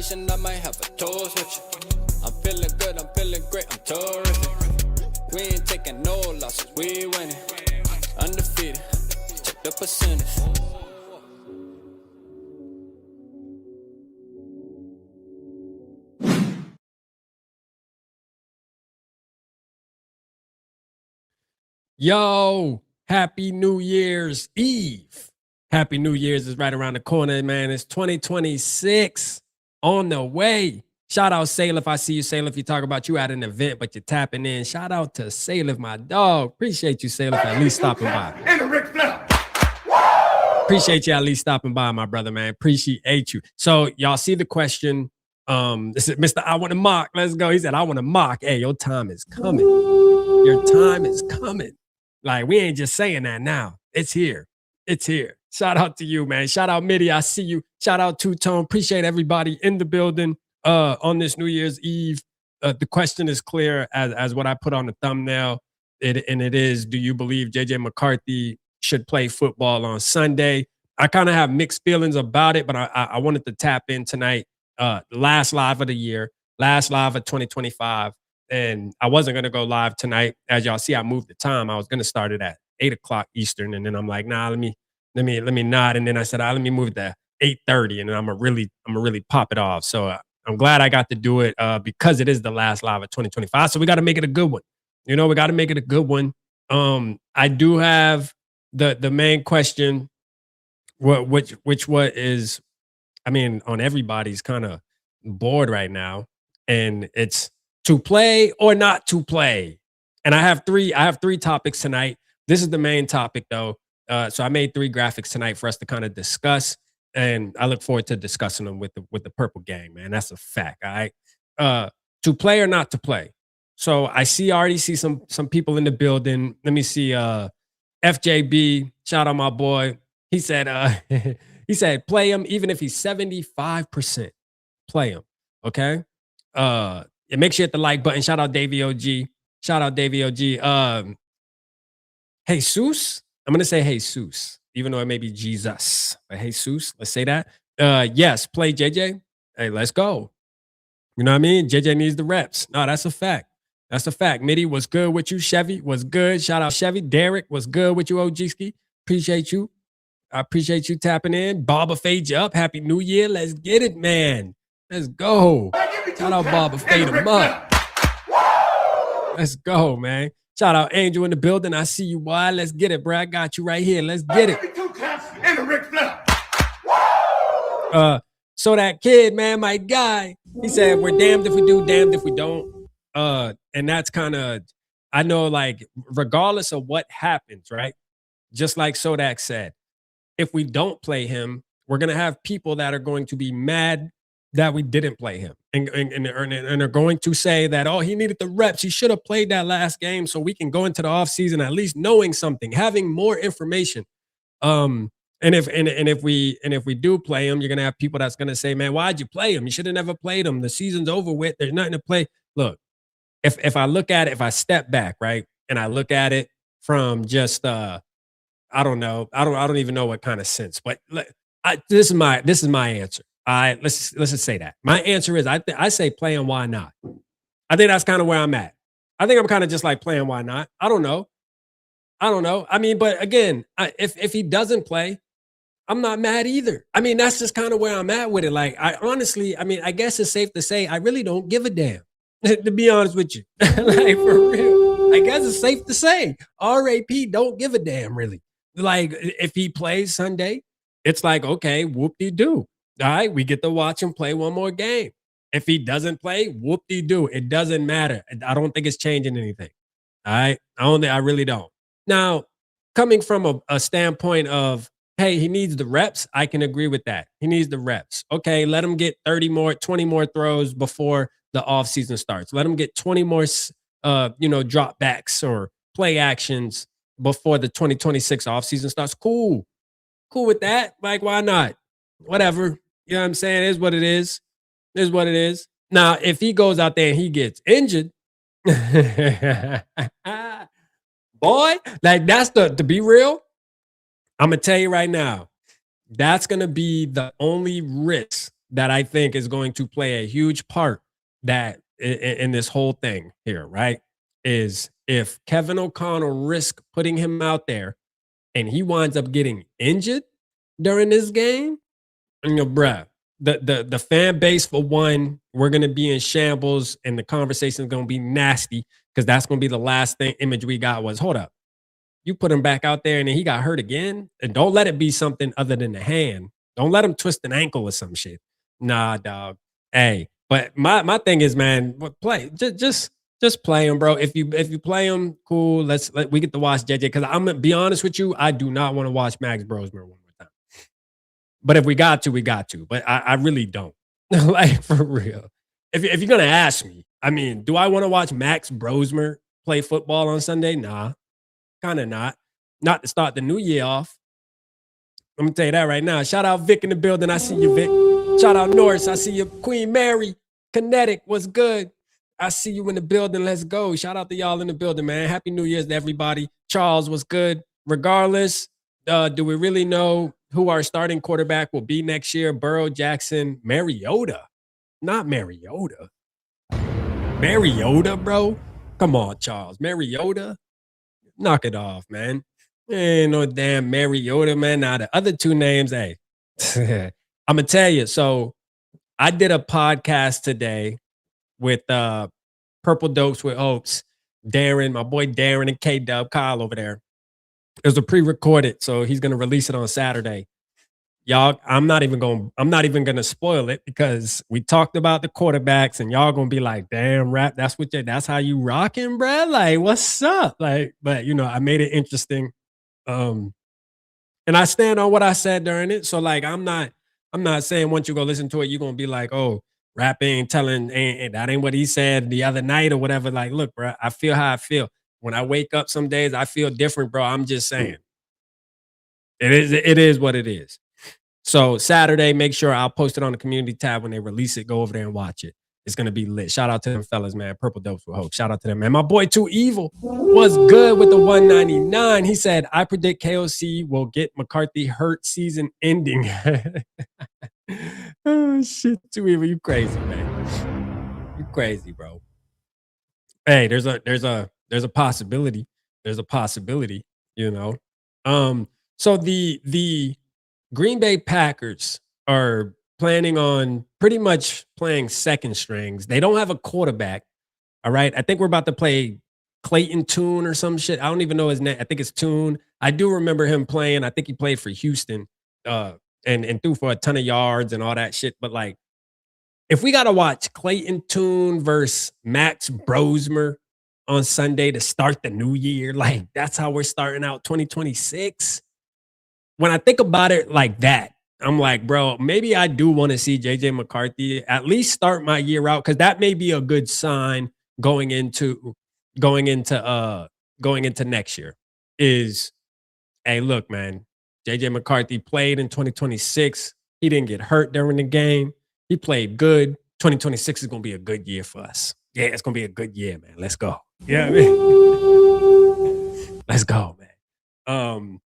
vacation, I might have a toast with you. I'm feeling good, I'm feeling great, I'm terrific. We ain't taking no losses, we winning. Undefeated, check the percentage. Yo, happy New Year's Eve. Happy New Year's is right around the corner, man. It's 2026 on the way. Shout out Salif. I see you, Salif. You talk about you at an event, but you're tapping in. Shout out to Salif, my dog. Appreciate you, Salif, at least stopping by. Appreciate you at least stopping by, my brother, man. Appreciate you. So y'all see the question. This is Mr. I want to mock. Let's go. He said, I want to mock. Hey, your time is coming. Your time is coming. Like, we ain't just saying that now. It's here. It's here. Shout out to you, man. Shout out Mitty. I see you. Shout out Two Tone. Appreciate everybody in the building on this New Year's Eve. The question is clear as what I put on the thumbnail. It is, do you believe JJ McCarthy should play football on Sunday? I kind of have mixed feelings about it, but I wanted to tap in tonight. Last live of the year. Last live of 2025. And I wasn't going to go live tonight. As y'all see, I moved the time. I was going to start it at 8 o'clock Eastern. And then I'm like, nah, let me not. And then I said, let me move it to 8:30. And then I'm gonna really pop it off. So I'm glad I got to do it because it is the last live of 2025. So we got to make it a good one. You know, we got to make it a good one. I do have the main question, which what is, I mean, on everybody's kind of board right now. And it's, to play or not to play. And I have three topics tonight. This is the main topic though. So I made 3 graphics tonight for us to kind of discuss. And I look forward to discussing them with the Purple Gang, man. That's a fact. All right. To play or not to play. So I already see some people in the building. Let me see. FJB, shout out my boy. He said, he said, play him even if he's 75%. Play him. Okay. And make sure you hit the like button. Shout out Davey OG. Shout out Davey OG. Jesus. I'm gonna say Jesus, even though it may be Jesus. But Jesus, let's say that. Yes, play JJ. Hey, let's go. You know what I mean? JJ needs the reps. No, that's a fact. That's a fact. Mitty was good with you. Chevy was good. Shout out Chevy. Derek was good with you, OG-ski. Appreciate you. I appreciate you tapping in. Baba fade you up. Happy New Year. Let's get it, man. Let's go. Shout out Baba, fade him up. Let's go, man. Shout out Angel in the building. I see you, boy. Let's get it, bro. I got you right here. Let's get it. So that kid, man, my guy, he said, we're damned if we do, damned if we don't. And that's kind of, I know, like, regardless of what happens, right? Just like Sodak said, if we don't play him, we're going to have people that are going to be mad that we didn't play him and are going to say that, oh, he needed the reps. He should have played that last game so we can go into the offseason at least knowing something, having more information. And if we do play him, you're going to have people that's going to say, man, why'd you play him? You should have never played him. The season's over with. There's nothing to play. Look, if I look at it, if I step back, right, and I look at it from just, I don't know. I don't even know what kind of sense, but this is my answer. All right, let's just say that. My answer is I say play him, why not? I think that's kind of where I'm at. I think I'm kind of just like playing, why not? I don't know. I mean, but again, if he doesn't play, I'm not mad either. I mean, that's just kind of where I'm at with it. Like, I honestly, I mean, I guess it's safe to say I really don't give a damn, to be honest with you. Like, for real. I guess it's safe to say RAP don't give a damn, really. Like, if he plays Sunday, it's like, okay, whoop-de-doo. All right, we get to watch him play one more game. If he doesn't play, whoop-de-doo. It doesn't matter. I don't think it's changing anything. All right? I really don't. Now, coming from a standpoint of, hey, he needs the reps, I can agree with that. He needs the reps. Okay, let him get 20 more throws before the offseason starts. Let him get 20 more drop backs or play actions before the 2026 offseason starts. Cool with that. Like, why not? Whatever. You know what I'm saying? It is what it is. It is what it is. Now, if he goes out there and he gets injured, boy, like, that's to be real, I'm going to tell you right now, that's going to be the only risk that I think is going to play a huge part that in this whole thing here, right? Is if Kevin O'Connell risk putting him out there and he winds up getting injured during this game, bruh, the fan base for one, we're gonna be in shambles, and the conversation is gonna be nasty because that's gonna be the last thing image we got was hold up. You put him back out there and then he got hurt again, and don't let it be something other than the hand. Don't let him twist an ankle or some shit. Nah, dog. Hey, but my thing is, man, play just play him, bro. If you play him, cool. We get to watch JJ because I'm gonna be honest with you, I do not want to watch Max Brosmer one more time. But if we got to, we got to. But I really don't. Like for real. If you're gonna ask me, I mean, do I want to watch Max Brosmer play football on Sunday? Nah, kind of not. Not to start the new year off. I'm gonna tell you that right now. Shout out Vic in the building. I see you, Vic. Shout out Norris. I see you, Queen Mary. Kinetic, what's good? I see you in the building. Let's go. Shout out to y'all in the building, man. Happy New Year's to everybody. Charles, what's good? Regardless, do we really know who our starting quarterback will be next year? Burrow, Jackson, Mariota. Not Mariota. Mariota, bro? Come on, Charles. Mariota? Knock it off, man. Ain't no damn Mariota, man. Now the other two names, hey, I'm gonna tell you. So I did a podcast today with Purple Dopes with Hopes, Darren, my boy Darren and K Dub, Kyle over there. It was a pre-recorded, so he's gonna release it on Saturday. Y'all, I'm not even gonna spoil it because we talked about the quarterbacks, and y'all gonna be like, "Damn, rap, that's how you rocking, bruh? Like, what's up?" Like, but I made it interesting, and I stand on what I said during it. So, like, I'm not saying once you go listen to it, you're gonna be like, "Oh, rap ain't telling, that ain't what he said the other night or whatever." Like, look, bruh, I feel how I feel. When I wake up some days, I feel different, bro. I'm just saying, it is what it is. So Saturday, make sure I'll post it on the community tab when they release it. Go over there and watch it. It's gonna be lit. Shout out to them fellas, man. Purple Dopes with Hope. Shout out to them, man. My boy Too Evil was good with the 199. He said, I predict KOC will get McCarthy hurt season ending. Oh shit, Too Evil. You crazy, man. You crazy, bro. Hey, there's a possibility. There's a possibility, So the Green Bay Packers are planning on pretty much playing second strings. They don't have a quarterback. All right. I think we're about to play Clayton Tune or some shit. I don't even know his name. I think it's Tune. I do remember him playing. I think he played for Houston and threw for a ton of yards and all that shit. But like, if we got to watch Clayton Tune versus Max Brosmer on Sunday to start the new year, like that's how we're starting out 2026. When I think about it like that, I'm like, bro, maybe I do want to see JJ McCarthy at least start my year out because that may be a good sign going into next year. Is hey, look, man, JJ McCarthy played in 2026. He didn't get hurt during the game. He played good. 2026 is gonna be a good year for us. Yeah, it's gonna be a good year, man. Let's go. Yeah, I mean? Let's go, man.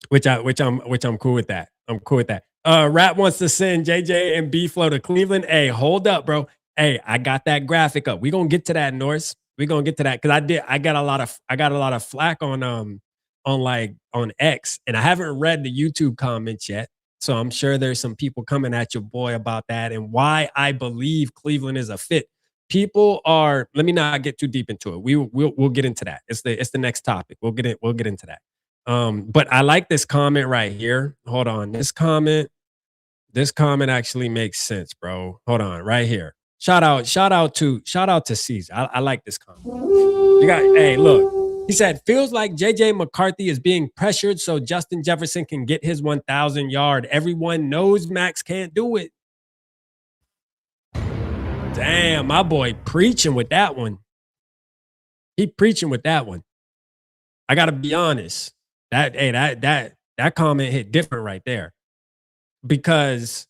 Which I'm cool with that. I'm cool with that. Rat wants to send JJ and BFLO to Cleveland. Hey, hold up, bro. Hey, I got that graphic up. We're gonna get to that, Norris. We're gonna get to that. Cause I got a lot of flack on X, and I haven't read the YouTube comments yet. So I'm sure there's some people coming at your boy about that and why I believe Cleveland is a fit. People are, let me not get too deep into it. We'll get into that. It's the next topic. We'll get into that. But I like this comment right here. Hold on. This comment actually makes sense, bro. Hold on, right here. Shout out to Caesar. I like this comment. Hey, look. He said, feels like JJ McCarthy is being pressured so Justin Jefferson can get his 1,000 yard. Everyone knows Max can't do it. Damn, my boy preaching with that one. He preaching with that one. I gotta be honest. That comment hit different right there. Because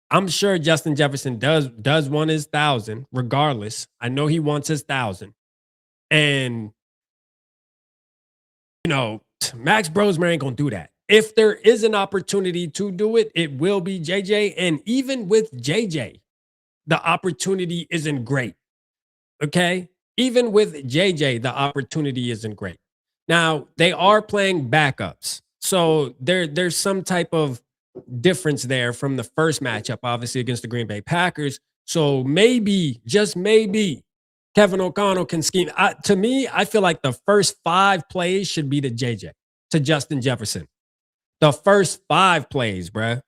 I'm sure Justin Jefferson does want his 1,000 regardless. I know he wants his 1,000. And Max Brosmer ain't gonna do that. if there is an opportunity to do it, it will be JJ. And even with JJ, the opportunity isn't great. Okay. Even with JJ, the opportunity isn't great. Now, they are playing backups. So there's some type of difference there from the first matchup, obviously, against the Green Bay Packers. So maybe, just maybe, Kevin O'Connell can scheme. To me, I feel like the first 5 plays should be to JJ, to Justin Jefferson. The first 5 plays, bruh.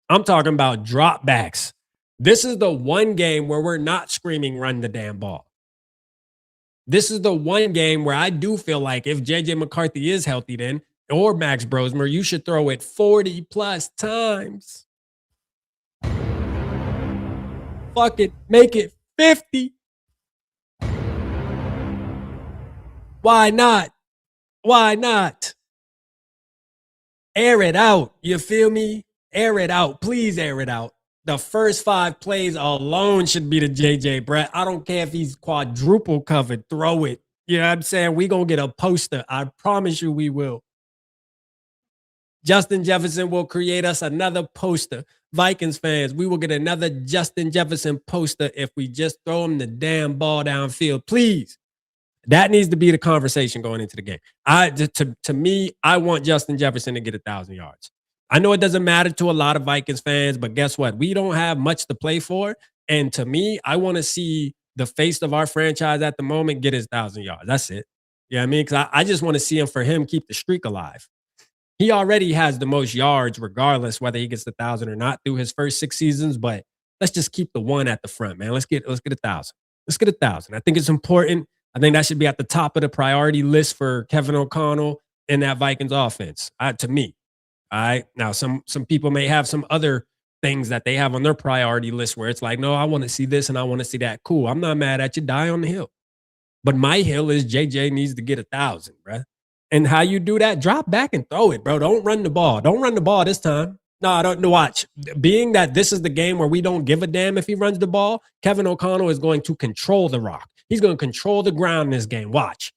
I'm talking about dropbacks. This is the one game where we're not screaming run the damn ball. This is the one game where I do feel like if JJ McCarthy is healthy then, or Max Brosmer, you should throw it 40 plus times. Fuck it. Make it 50. Why not? Why not? Air it out. You feel me? Air it out. Please air it out. The first 5 plays alone should be the JJ, Brett. I don't care if he's quadruple covered. Throw it. You know what I'm saying? We going to get a poster. I promise you we will. Justin Jefferson will create us another poster. Vikings fans, we will get another Justin Jefferson poster if we just throw him the damn ball downfield. Please. That needs to be the conversation going into the game. To me, I want Justin Jefferson to get 1,000 yards. I know it doesn't matter to a lot of Vikings fans, but guess what? We don't have much to play for. And to me, I want to see the face of our franchise at the moment get his 1,000 yards. That's it. You know what I mean? Because I just want to see him, for him, keep the streak alive. He already has the most yards, regardless whether he gets 1,000 or not through his first 6 seasons. But let's just keep the 1 at the front, man. Let's get 1,000. Let's get 1,000. I think it's important. I think that should be at the top of the priority list for Kevin O'Connell in that Vikings offense. To me. All right. Now, some people may have some other things that they have on their priority list where it's like, no, I want to see this and I want to see that. Cool. I'm not mad at you. Die on the hill. But my hill is JJ needs to get 1,000, bro. And how you do that? Drop back and throw it, bro. Don't run the ball. Don't run the ball this time. No, I don't watch. Being that this is the game where we don't give a damn if he runs the ball, Kevin O'Connell is going to control the rock. He's going to control the ground in this game. Watch.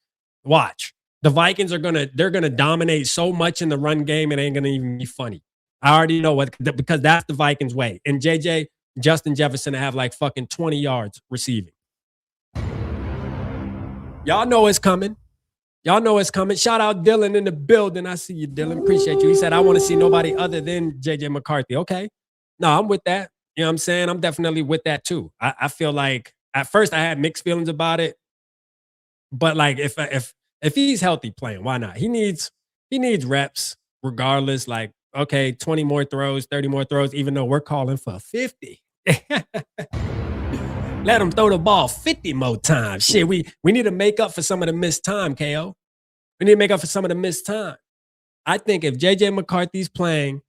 The Vikings are they're gonna dominate so much in the run game, it ain't gonna even be funny. I already know because that's the Vikings way. And Justin Jefferson to have like fucking 20 yards receiving. Y'all know it's coming. Shout out Dylan in the building. I see you, Dylan. Appreciate you. He said, I want to see nobody other than JJ McCarthy. Okay. No, I'm with that. You know what I'm saying? I'm definitely with that too. I feel like at first I had mixed feelings about it. But like if he's healthy playing, why not? He needs reps regardless. Like, okay, 20 more throws, 30 more throws, even though we're calling for 50. Let him throw the ball 50 more times. Shit, we need to make up for some of the missed time, KO. We need to make up for some of the missed time. I think if JJ McCarthy's playing,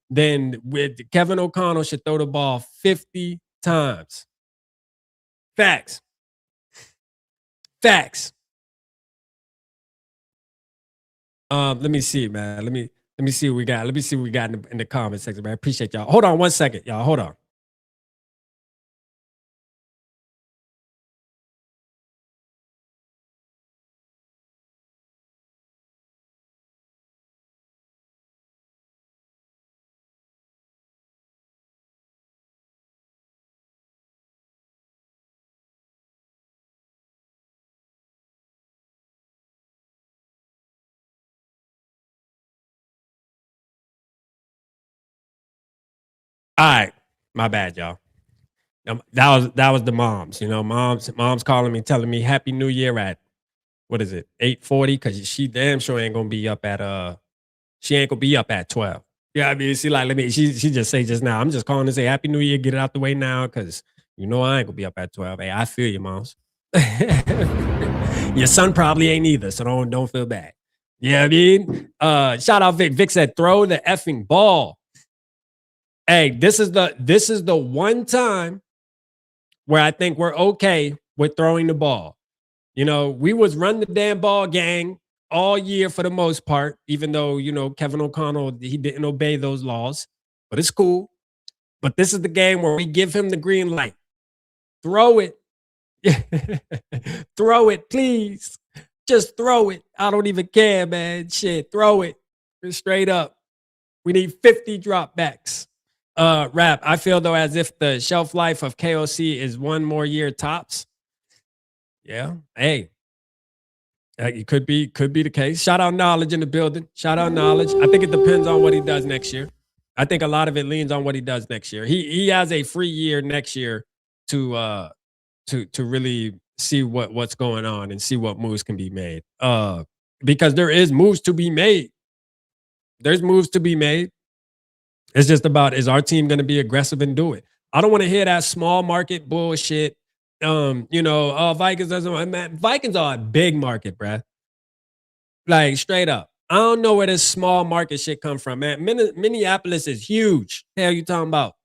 then with Kevin O'Connell should throw the ball 50 times. Facts. Let me see, man. Let me see what we got. Let me see what we got in the comment section, man. I appreciate y'all. Hold on 1 second, y'all. Hold on. All right. My bad, y'all. That was the moms. You know, mom's calling me, telling me Happy New Year at what is it, 8:40? Because she damn sure ain't gonna be up at she ain't gonna be up at 12. Yeah, I mean, she just say just now, I'm just calling to say Happy New Year, get it out the way now, because you know I ain't gonna be up at 12. Hey, I feel you, moms. Your son probably ain't either, so don't feel bad. Yeah, you know what I mean? Shout out Vic. Vic said, throw the effing ball. Hey, this is the one time where I think we're okay with throwing the ball. You know, we was run the damn ball gang all year for the most part, even though, you know, Kevin O'Connell, he didn't obey those laws, but it's cool. But this is the game where we give him the green light. Throw it. Throw it, please. Just throw it. I don't even care, man. Shit, throw it. Just straight up. We need 50 dropbacks. Rap, I feel though as if the shelf life of KOC is one more year tops. Yeah. Hey. It could be the case. Shout out Knowledge in the building. Shout out Knowledge. I think it depends on what he does next year. I think a lot of it leans on what he does next year. He has a free year next year to really see what's going on and see what moves can be made. Because there is moves to be made. There's moves to be made. It's just about, is our team going to be aggressive and do it? I don't want to hear that small market bullshit. Vikings doesn't, man, Vikings are a big market, bruh. Like straight up. I don't know where this small market shit come from, man. Minneapolis is huge. Hell you talking about?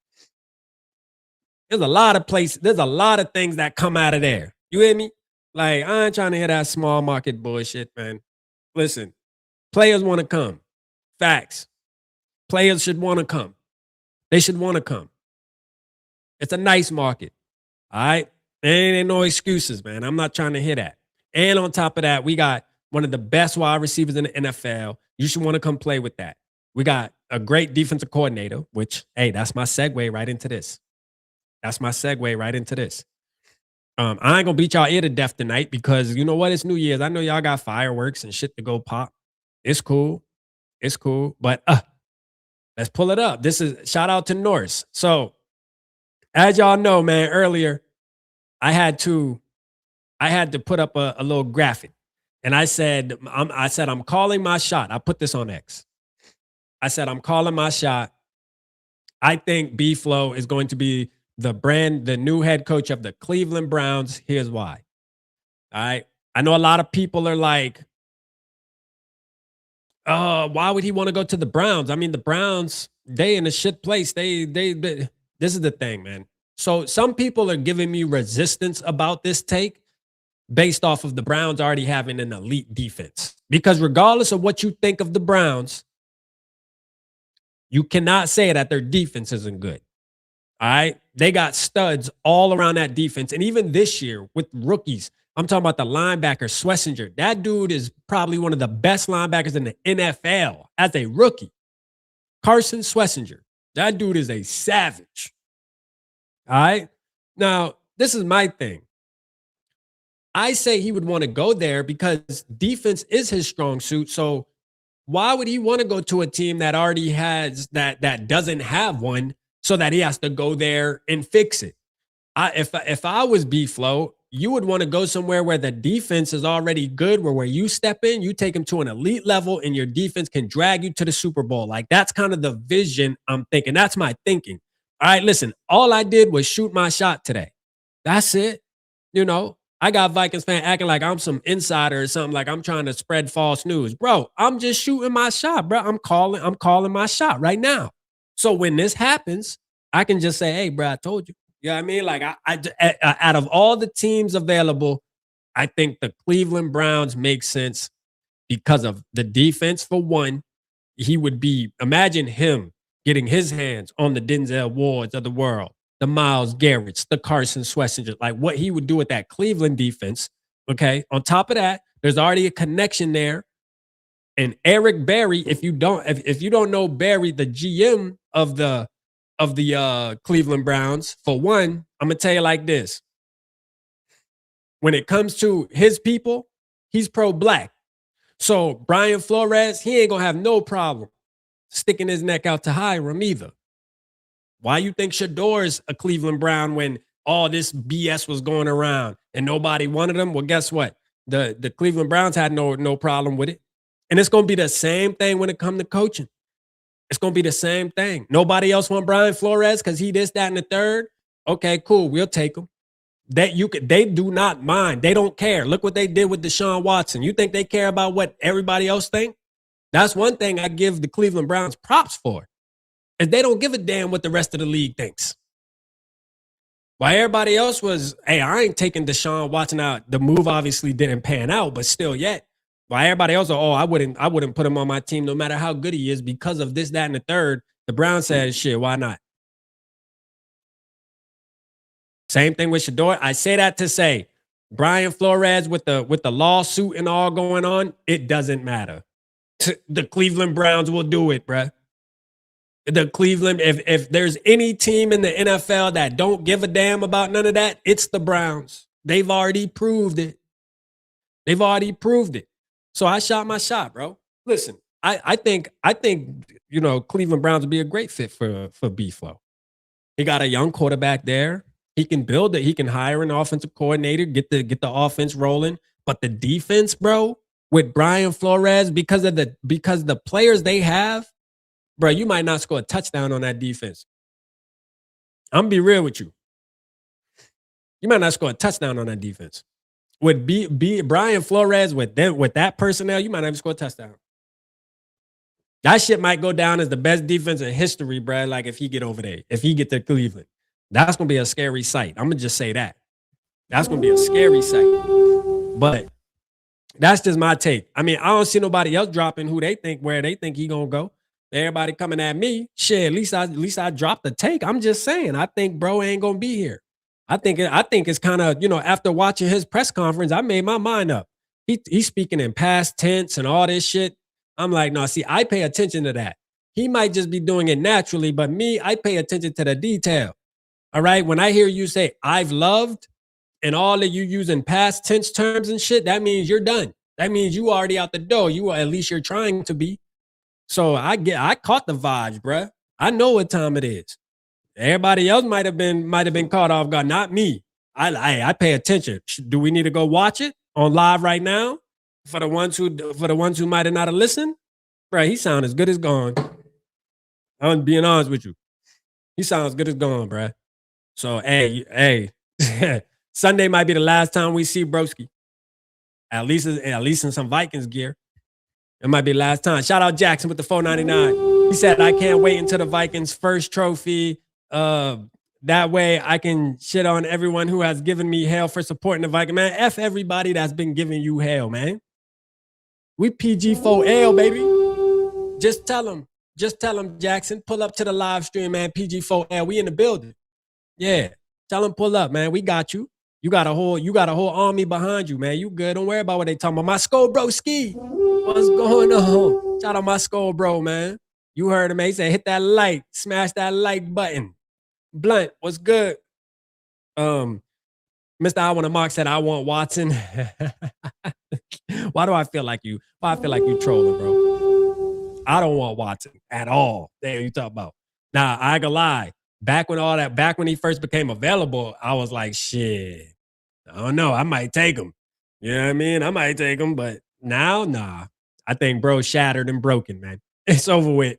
There's a lot of places, there's a lot of things that come out of there. You hear me? Like, I ain't trying to hear that small market bullshit, man. Listen, players want to come. Facts. Players should want to come. They should want to come. It's a nice market. All right? Ain't no excuses, man. I'm not trying to hear that. And on top of that, we got one of the best wide receivers in the NFL. You should want to come play with that. We got a great defensive coordinator, which, hey, that's my segue right into this. That's my segue right into this. I ain't gonna beat y'all ear to death tonight because you know what? It's New Year's. I know y'all got fireworks and shit to go pop. It's cool. It's cool. But let's pull it up. This is shout out to Norse. So, as y'all know, man, earlier I had to put up a little graphic, and I said I'm calling my shot. I put this on X. I said I'm calling my shot. I think BFLO is going to be the new head coach of the Cleveland Browns. Here's why. All right, I know a lot of people are like, why would he want to go to the Browns? I mean, the Browns, they in a shit place. They this is the thing, man. So some people are giving me resistance about this take based off of the Browns already having an elite defense. Because regardless of what you think of the Browns, you cannot say that their defense isn't good. All right? They got studs all around that defense. And even this year with rookies, I'm talking about the linebacker, Schlesinger. That dude is probably one of the best linebackers in the NFL as a rookie. Carson Schlesinger. That dude is a savage. All right? Now, this is my thing. I say he would want to go there because defense is his strong suit. So why would he want to go to a team that already has that doesn't have one so that he has to go there and fix it? If I was BFLO, you would want to go somewhere where the defense is already good, where you step in, you take them to an elite level, and your defense can drag you to the Super Bowl. Like, that's kind of the vision I'm thinking. That's my thinking. All right, listen, all I did was shoot my shot today. That's it. You know, I got Vikings fan acting like I'm some insider or something, like I'm trying to spread false news. Bro, I'm just shooting my shot, bro. I'm calling my shot right now. So when this happens, I can just say, hey, bro, I told you. You know what I mean? Like, out of all the teams available, I think the Cleveland Browns make sense because of the defense. For one, he would be, imagine him getting his hands on the Denzel Wards of the world, the Myles Garretts, the Carson Schlesinger, like what he would do with that Cleveland defense. Okay. On top of that, there's already a connection there. And Eric Berry, if you don't know Berry, the GM of the Cleveland Browns, for one, I'm gonna tell you like this. When it comes to his people, he's pro-black. So Brian Flores, he ain't gonna have no problem sticking his neck out to Hiram either. Why you think Shador's a Cleveland Brown when all this BS was going around and nobody wanted him? Well, guess what? The Cleveland Browns had no problem with it. And it's gonna be the same thing when it comes to coaching. It's gonna be the same thing. Nobody else want Brian Flores because he this, that, and the third. Okay, cool. We'll take him. They do not mind. They don't care. Look what they did with Deshaun Watson. You think they care about what everybody else think? That's one thing I give the Cleveland Browns props for. Is they don't give a damn what the rest of the league thinks. While everybody else was, hey, I ain't taking Deshaun Watson out. The move obviously didn't pan out, but still yet. While everybody else, I wouldn't put him on my team no matter how good he is because of this, that, and the third. The Browns said, shit, why not? Same thing with Shador. I say that to say Brian Flores with the lawsuit and all going on, it doesn't matter. The Cleveland Browns will do it, bruh. The Cleveland, if there's any team in the NFL that don't give a damn about none of that, it's the Browns. They've already proved it. They've already proved it. So I shot my shot, bro. Listen, I think Cleveland Browns would be a great fit for BFLO. He got a young quarterback there. He can build it. He can hire an offensive coordinator, get the offense rolling. But the defense, bro, with Brian Flores, because the players they have, bro, you might not score a touchdown on that defense. I'm gonna be real with you. You might not score a touchdown on that defense. With Brian Flores with that personnel, you might not even score a touchdown. That shit might go down as the best defense in history, bro. Like if he get over there, if he get to Cleveland, that's gonna be a scary sight. I'm gonna just say that. That's gonna be a scary sight. But that's just my take. I mean, I don't see nobody else dropping where they think he gonna go. Everybody coming at me. Shit, at least I dropped the take. I'm just saying, I think bro ain't gonna be here. I think it's kind of, after watching his press conference, I made my mind up. He's speaking in past tense and all this shit. I'm like, no, see, I pay attention to that. He might just be doing it naturally, but me, I pay attention to the detail. All right. When I hear you say I've loved and all that you use in past tense terms and shit, that means you're done. That means you already out the door. At least you're trying to be. So I caught the vibes, bruh. I know what time it is. Everybody else might have been caught off guard. Not me. I pay attention. Do we need to go watch it on live right now? For the ones who might have not have listened, bruh, he sound as good as gone. I'm being honest with you. He sounds good as gone, bruh. So hey, Sunday might be the last time we see Broski. At least in some Vikings gear. It might be the last time. Shout out Jackson with the $4.99. He said, I can't wait until the Vikings' first trophy. That way I can shit on everyone who has given me hell for supporting the Vikings. Man, F everybody that's been giving you hell, man. We PG4L, baby. Just tell them, Jackson, pull up to the live stream, man. PG4L. We in the building. Yeah. Tell them pull up, man. We got you. You got a whole army behind you, man. You good. Don't worry about what they talking about. My skull bro ski. What's going on? Shout out my skull bro, man. You heard him, man. He said, hit that like, smash that like button. Blunt, what's good? Mr. I want to Mark said, I want Watson. Why do I feel like you? Why I feel like you trolling, bro? I don't want Watson at all. Damn, you talk about. Now, I ain't gonna lie. Back when he first became available, I was like, shit. I don't know. I might take him. You know what I mean? I might take him, but now, nah. I think bro shattered and broken, man. It's over with.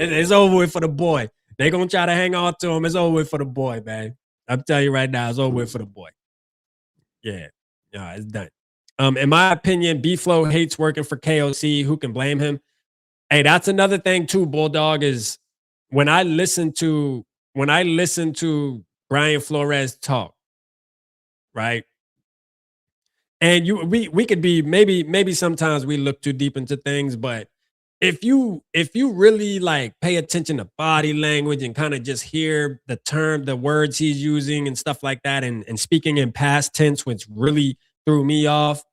It's over with for the boy. They gonna try to hang on to him. It's over with for the boy, man. I'm telling you right now, it's over with for the boy. Yeah, it's done. In my opinion, BFLO hates working for KOC. Who can blame him? Hey, that's another thing too, Bulldog, is when I listen to Brian Flores talk, right? And we could be maybe sometimes we look too deep into things, but if you really like pay attention to body language and kind of just hear the words he's using and stuff like that, and speaking in past tense, which really threw me off,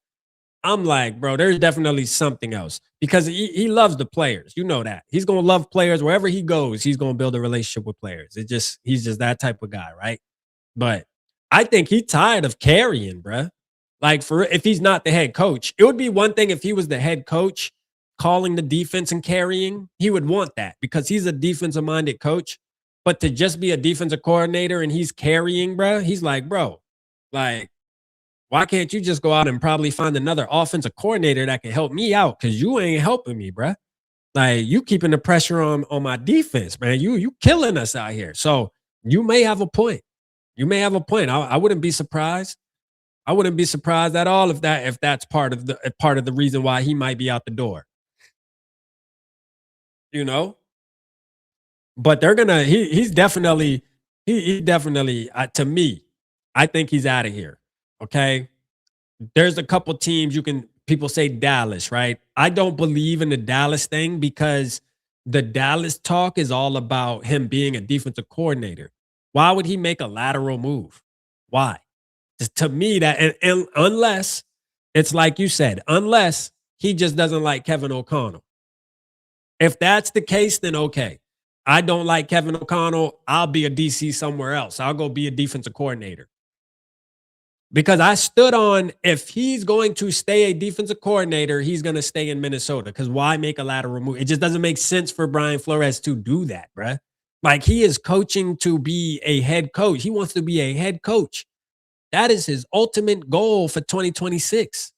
I'm like, bro, there's definitely something else, because he loves the players. You know that. He's going to love players wherever he goes. He's going to build a relationship with players. He's just that type of guy, right? But I think he's tired of carrying, bro. Like, if he's not the head coach, it would be one thing if he was the head coach calling the defense and carrying. He would want that because he's a defensive-minded coach. But to just be a defensive coordinator and he's carrying, bro, he's like, bro, like, why can't you just go out and probably find another offensive coordinator that can help me out? Because you ain't helping me, bro. Like, you keeping the pressure on my defense, man. You killing us out here. So you may have a point. You may have a point. I wouldn't be surprised. I wouldn't be surprised at all if that's part of the reason why he might be out the door. You know? But they're gonna. He's definitely. He definitely. To me, I think he's out of here. Okay. There's a couple teams people say Dallas, right? I don't believe in the Dallas thing because the Dallas talk is all about him being a defensive coordinator. Why would he make a lateral move? Why? Just to me, and unless it's like you said, unless he just doesn't like Kevin O'Connell. If that's the case, then okay. I don't like Kevin O'Connell. I'll be a DC somewhere else. I'll go be a defensive coordinator. Because I stood on, if he's going to stay a defensive coordinator, he's going to stay in Minnesota. Because why make a lateral move? It just doesn't make sense for Brian Flores to do that, bruh. Like, he is coaching to be a head coach. He wants to be a head coach. That is his ultimate goal for 2026.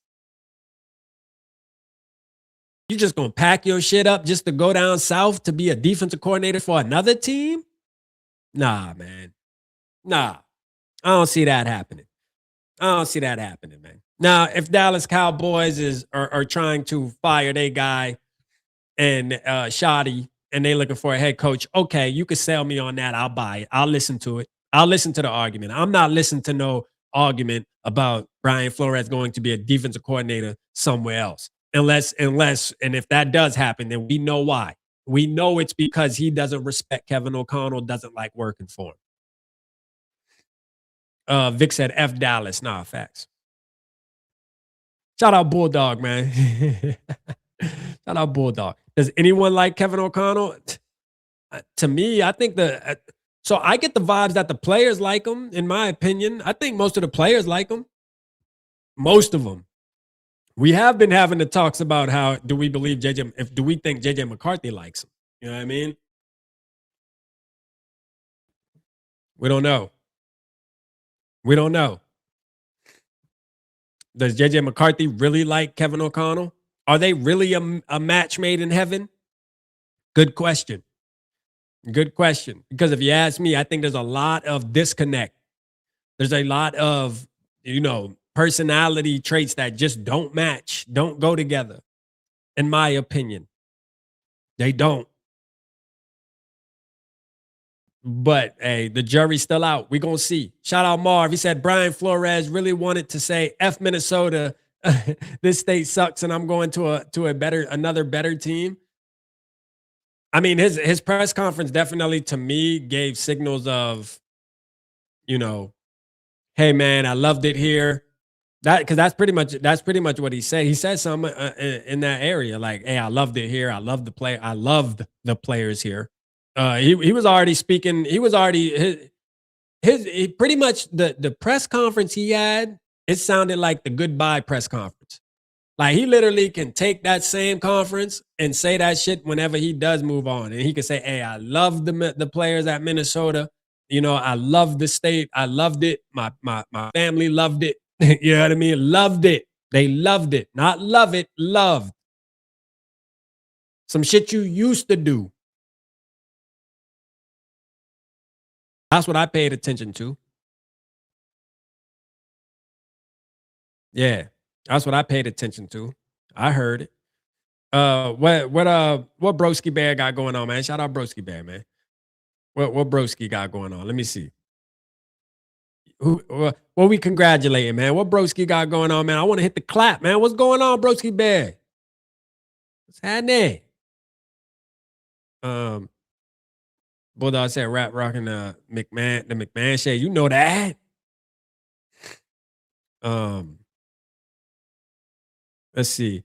You just gonna pack your shit up just to go down south to be a defensive coordinator for another team? Nah, man. Nah. I don't see that happening. I don't see that happening, man. Now, if Dallas Cowboys are trying to fire their guy and Shoddy, and they looking for a head coach, okay, you can sell me on that. I'll buy it. I'll listen to it. I'll listen to the argument. I'm not listening to no argument about Brian Flores going to be a defensive coordinator somewhere else. Unless, and if that does happen, then we know why. We know it's because he doesn't respect Kevin O'Connell, doesn't like working for him. Vic said F Dallas. Nah, facts. Shout out Bulldog, man. Shout out Bulldog. Does anyone like Kevin O'Connell? To me, I think so I get the vibes that the players like him, in my opinion. I think most of the players like him. Most of them. We have been having the talks about how do we think JJ McCarthy likes him? You know what I mean? We don't know. We don't know. Does JJ McCarthy really like Kevin O'Connell? Are they really a match made in heaven? Good question. Good question. Because if you ask me, I think there's a lot of disconnect. There's a lot of, personality traits that just don't match, don't go together, in my opinion. They don't. But, hey, the jury's still out. We're going to see. Shout out Marv. He said, Brian Flores really wanted to say, F Minnesota, this state sucks, and I'm going to another better team. I mean, his press conference definitely, to me, gave signals of, hey, man, I loved it here. Because that's pretty much what he said. He said something in that area, like, "Hey, I loved it here. I loved the play. I loved the players here." He was already speaking. He was already he pretty much the press conference he had. It sounded like the goodbye press conference. Like, he literally can take that same conference and say that shit whenever he does move on, and he can say, "Hey, I love the players at Minnesota. I love the state. I loved it. My family loved it." You know what I mean? Loved it. They loved it. Not love it, loved. Some shit you used to do. That's what I paid attention to. Yeah, that's what I paid attention to. I heard it. What Broski Bear got going on, man? Shout out Broski Bear, man. What Broski got going on? Let me see. What we congratulating, man? What Broski got going on, man? I want to hit the clap, man. What's going on, Broski Bear? What's happening? Bulldog said rap rocking the McMahon shade. You know that. Let's see.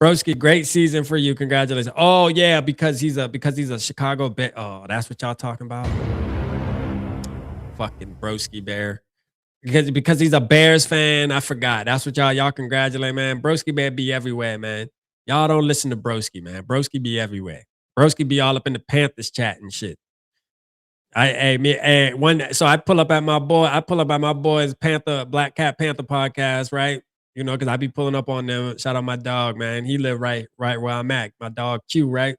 Broski, great season for you. Congratulations. Oh yeah, because he's a Chicago Bear. Oh, that's what y'all talking about. Fucking Broski Bear. Because he's a Bears fan. I forgot. That's what y'all congratulate, man. Broski Bear be everywhere, man. Y'all don't listen to Broski, man. Broski be everywhere. Broski be all up in the Panthers chat and shit. So I pull up at my boy's Black Cat Panther podcast, right? Because I be pulling up on them. Shout out my dog, man. He live right where I'm at. My dog Q, right?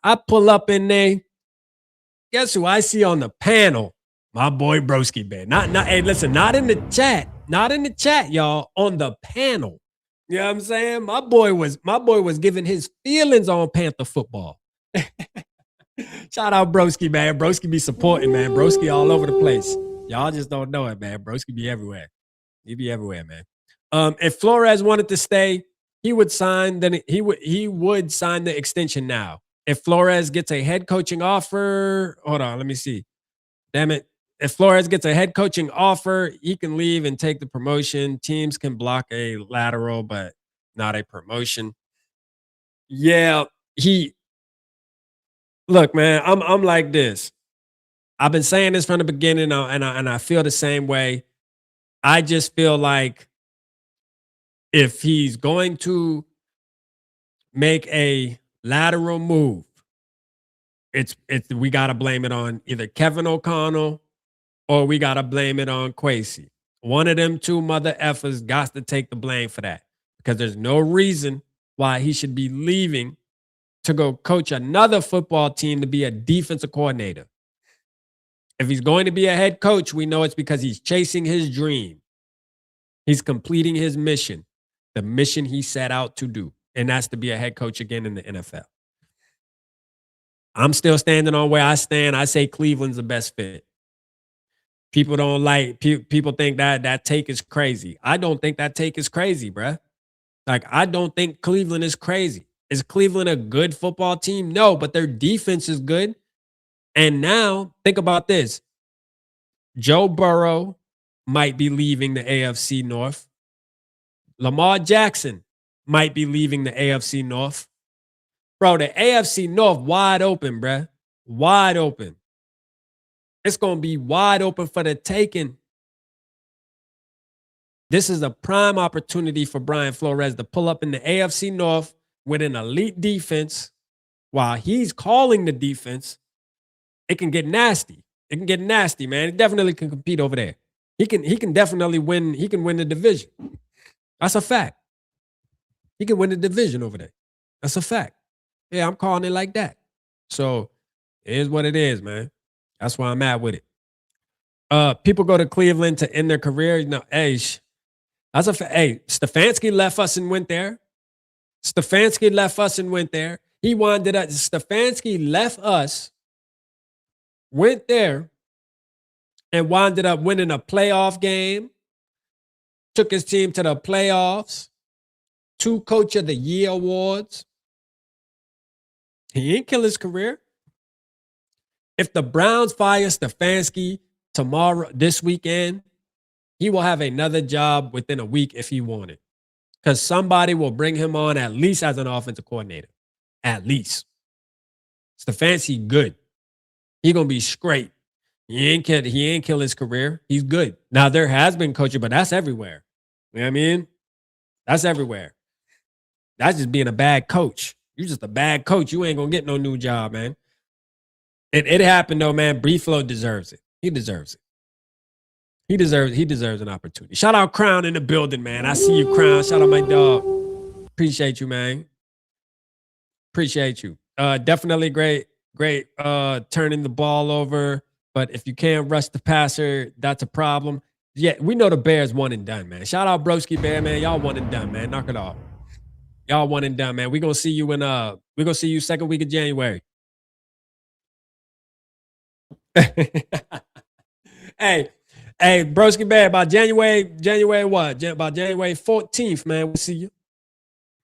I pull up in there. Guess who I see on the panel? My boy Broski Bear. Hey, listen, not in the chat. Not in the chat, y'all. On the panel. You know what I'm saying? My boy was giving his feelings on Panther football. Shout out Broski, man. Broski be supporting, man. Broski all over the place. Y'all just don't know it, man. Broski be everywhere. He be everywhere, man. If Flores wanted to stay, he would sign the extension now. if Flores gets a head coaching offer, hold on, let me see. Damn it. If Flores gets a head coaching offer, he can leave and take the promotion. Teams can block a lateral, but not a promotion. Yeah, look, man, I'm like this. I've been saying this from the beginning, and I feel the same way. I just feel like if he's going to make a lateral move, it's we gotta blame it on either Kevin O'Connell or we gotta blame it on Kwesi. One of them two mother effers got to take the blame for that because there's no reason why he should be leaving to go coach another football team to be a defensive coordinator. If he's going to be a head coach, we know it's because he's chasing his dream. He's completing his mission, the mission he set out to do, and that's to be a head coach again in the NFL. I'm still standing on where I stand. I say Cleveland's the best fit. People don't like, people think that take is crazy. I don't think that take is crazy, bruh. Like, I don't think Cleveland is crazy. Is Cleveland a good football team? No, but their defense is good. And now, think about this. Joe Burrow might be leaving the AFC North. Lamar Jackson might be leaving the AFC North. Bro, the AFC North wide open, bruh. Wide open. It's going to be wide open for the taking. This is a prime opportunity for Brian Flores to pull up in the AFC North with an elite defense while he's calling the defense. It can get nasty. It can get nasty, man. It definitely can compete over there. He can definitely win. He can win the division. That's a fact. He can win the division over there. That's a fact. Yeah, I'm calling it like that. So it is what it is, man. That's where I'm at with it. People go to Cleveland to end their career. You know, hey, that's a hey, Stefanski left us and went there. Stefanski left us and went there. He wanted up. Stefanski left us, went there, and wound up winning a playoff game. Took his team to the playoffs. 2 Coach of the Year awards. He ain't kill his career. If the Browns fire Stefanski this weekend, he will have another job within a week if he wanted. Because somebody will bring him on at least as an offensive coordinator. At least. Stefanski good. He gonna be straight. He ain't kill his career. He's good. Now there has been coaching, but that's everywhere. You know what I mean? That's everywhere. That's just being a bad coach. You're just a bad coach. You ain't gonna get no new job, man. It happened though, man. BFLO deserves it. He deserves it. He deserves an opportunity. Shout out Crown in the building, man. I see you, Crown. Shout out my dog. Appreciate you, man. Appreciate you. Definitely great turning the ball over. But if you can't rush the passer, that's a problem. Yeah, we know the Bears one and done, man. Shout out Broski Bear, man. Y'all one and done, man. Knock it off. Y'all one and done, man. We're gonna see you second week of January. Hey, Broski Bear, about January what? About January 14th, man. We'll see you. You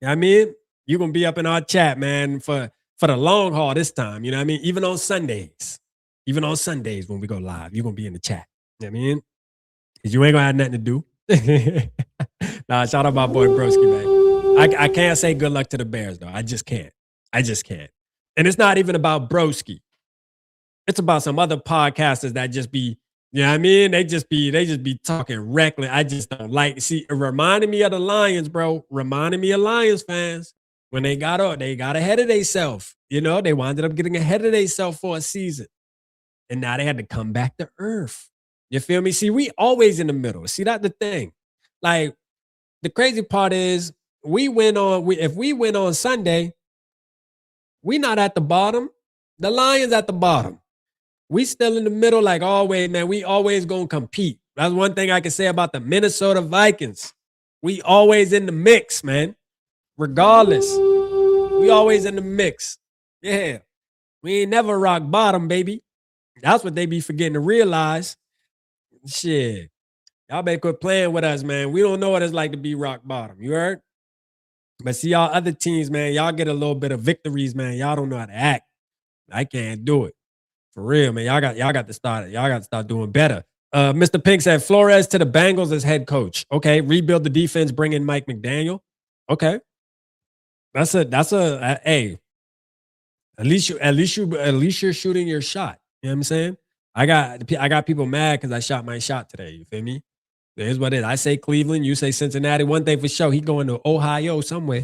know what I mean? You're gonna be up in our chat, man, for the long haul this time. You know what I mean? Even on Sundays when we go live, you're gonna be in the chat. You know what I mean? Because you ain't gonna have nothing to do. Nah, shout out my boy Broski, man. I can't say good luck to the Bears, though. I just can't. And it's not even about Broski. It's about some other podcasters that just be, you know what I mean? They just be talking reckless. I just don't like. See, it reminded me of the Lions, bro. Reminded me of Lions fans. When they got ahead of themselves. You know, they wound up getting ahead of themselves for a season. And now they had to come back to earth. You feel me? See, we always in the middle. See, that's the thing. Like, the crazy part is if we win on Sunday, we not at the bottom. The Lions at the bottom. We still in the middle like always, man. We always gonna compete. That's one thing I can say about the Minnesota Vikings. We always in the mix, man. Regardless. We always in the mix. Yeah. We ain't never rock bottom, baby. That's what they be forgetting to realize. Shit. Y'all better quit playing with us, man. We don't know what it's like to be rock bottom. You heard? But see, y'all other teams, man, y'all get a little bit of victories, man. Y'all don't know how to act. I can't do it. For real, man. Y'all got to start doing better. Mr. Pink said Flores to the Bengals as head coach. Okay, rebuild the defense, bring in Mike McDaniel. Okay. That's a hey, at least you're shooting your shot. You know what I'm saying? I got people mad because I shot my shot today. You feel me? Here's what it is. I say Cleveland, you say Cincinnati. One thing for sure, he going to Ohio somewhere.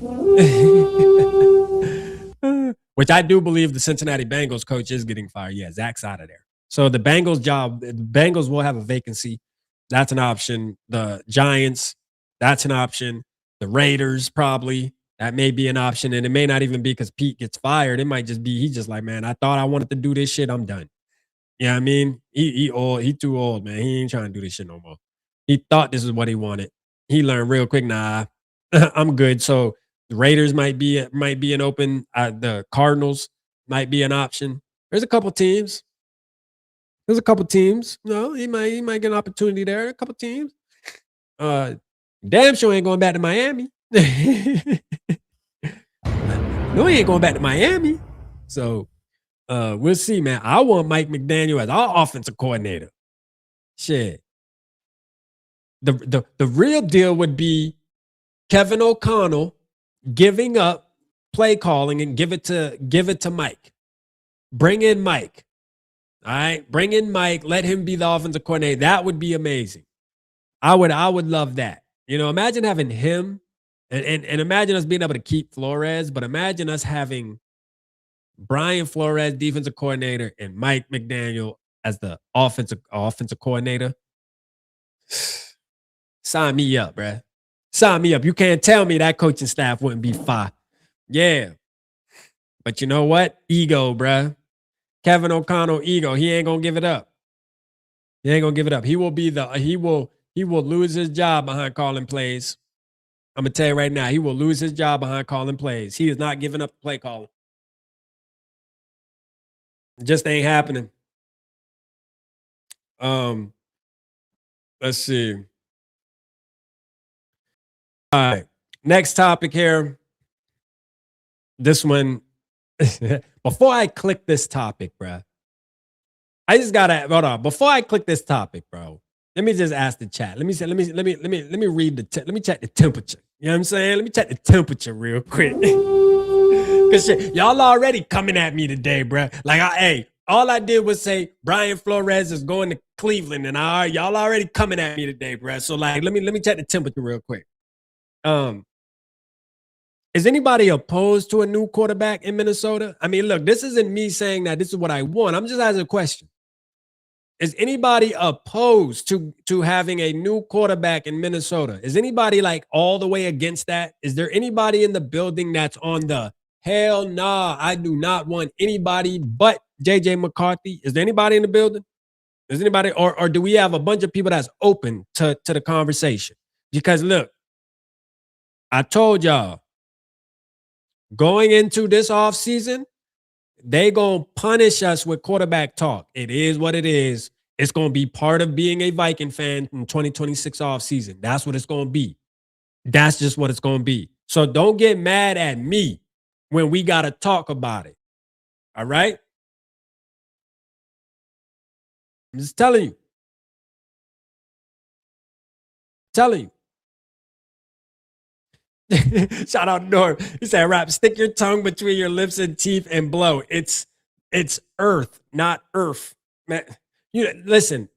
Which I do believe the Cincinnati Bengals coach is getting fired. Yeah, Zach's out of there. So the Bengals will have a vacancy. That's an option. The Giants, that's an option. The Raiders, probably. That may be an option. And it may not even be because Pete gets fired. It might just be he's just like, man, I thought I wanted to do this shit. I'm done. You know what I mean? He old. He too old, man. He ain't trying to do this shit no more. He thought this is what he wanted. He learned real quick, nah, I'm good. So the Raiders might be an open. The Cardinals might be an option. There's a couple teams. No, he might get an opportunity there. A couple teams. Damn sure ain't going back to Miami. No, he ain't going back to Miami. So we'll see, man. I want Mike McDaniel as our offensive coordinator. Shit. The real deal would be Kevin O'Connell giving up play calling and give it to Mike. Bring in Mike. All right, bring in Mike. Let him be the offensive coordinator. That would be amazing. I would love that. You know, imagine having him and imagine us being able to keep Flores, but imagine us having Brian Flores, defensive coordinator, and Mike McDaniel as the offensive coordinator. Sign me up, bruh. Sign me up. You can't tell me that coaching staff wouldn't be fire. Yeah. But you know what? Ego, bruh. Kevin O'Connell, ego. He ain't gonna give it up. He ain't gonna give it up. He will lose his job behind calling plays. I'm gonna tell you right now, he will lose his job behind calling plays. He is not giving up the play calling. It just ain't happening. Let's see. All right. Next topic here. This one. Before I click this topic, bro, I just gotta hold on. Before I click this topic, bro, let me just ask the chat. Let me read let me check the temperature. You know what I'm saying? Let me check the temperature real quick. Cause shit, y'all already coming at me today, bro. Like, all I did was say Brian Flores is going to Cleveland, and y'all already coming at me today, bro. So like, let me check the temperature real quick. Is anybody opposed to a new quarterback in Minnesota? I mean, look, this isn't me saying that this is what I want. I'm just asking a question. Is anybody opposed to having a new quarterback in Minnesota? Is anybody like all the way against that? Is there anybody in the building that's on the hell nah, I do not want anybody but JJ McCarthy? Is there anybody in the building? Is anybody, or do we have a bunch of people that's open to the conversation? Because look, I told y'all, going into this offseason, they going to punish us with quarterback talk. It is what it is. It's going to be part of being a Viking fan in 2026 offseason. That's what it's going to be. That's just what it's going to be. So don't get mad at me when we got to talk about it. All right? I'm just telling you. Shout out Norm. He said, "Rap, stick your tongue between your lips and teeth and blow. It's earth, not earth." Man, listen,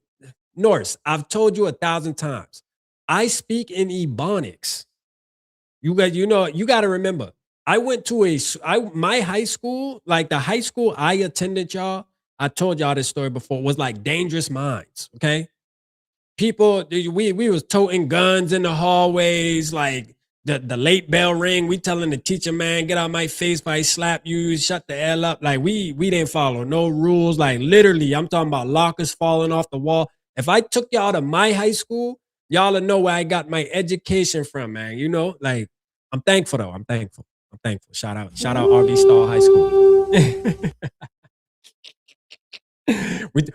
Norse, I've told you 1,000 times. I speak in Ebonics. You got to remember. I went to my high school, like the high school I attended, y'all. I told y'all this story before, was like Dangerous Minds, okay? People, we was toting guns in the hallways, like the late bell ring. We telling the teacher, man, get out my face if I slap you, shut the hell up. Like we didn't follow no rules. Like literally, I'm talking about lockers falling off the wall. If I took y'all to my high school, y'all will know where I got my education from, man. You know, like I'm thankful though. I'm thankful. Shout out RB Stall High School.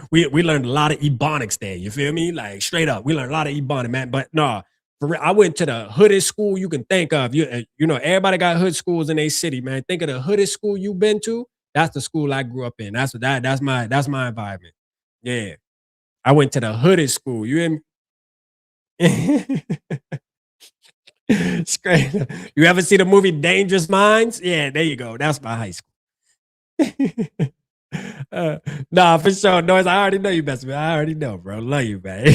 we learned a lot of Ebonics there. You feel me? Like straight up, we learned a lot of Ebonics, man. But no, For real, I went to the hoodest school you can think of. You know, everybody got hood schools in their city, man. Think of the hoodest school you've been to. That's the school I grew up in. That's my environment. Yeah. I went to the hoodest school. You hear me? Straight. You ever see the movie Dangerous Minds? Yeah, there you go. That's my high school. uh, nah, for sure. Noise, I already know you, best man. I already know, bro. Love you, man.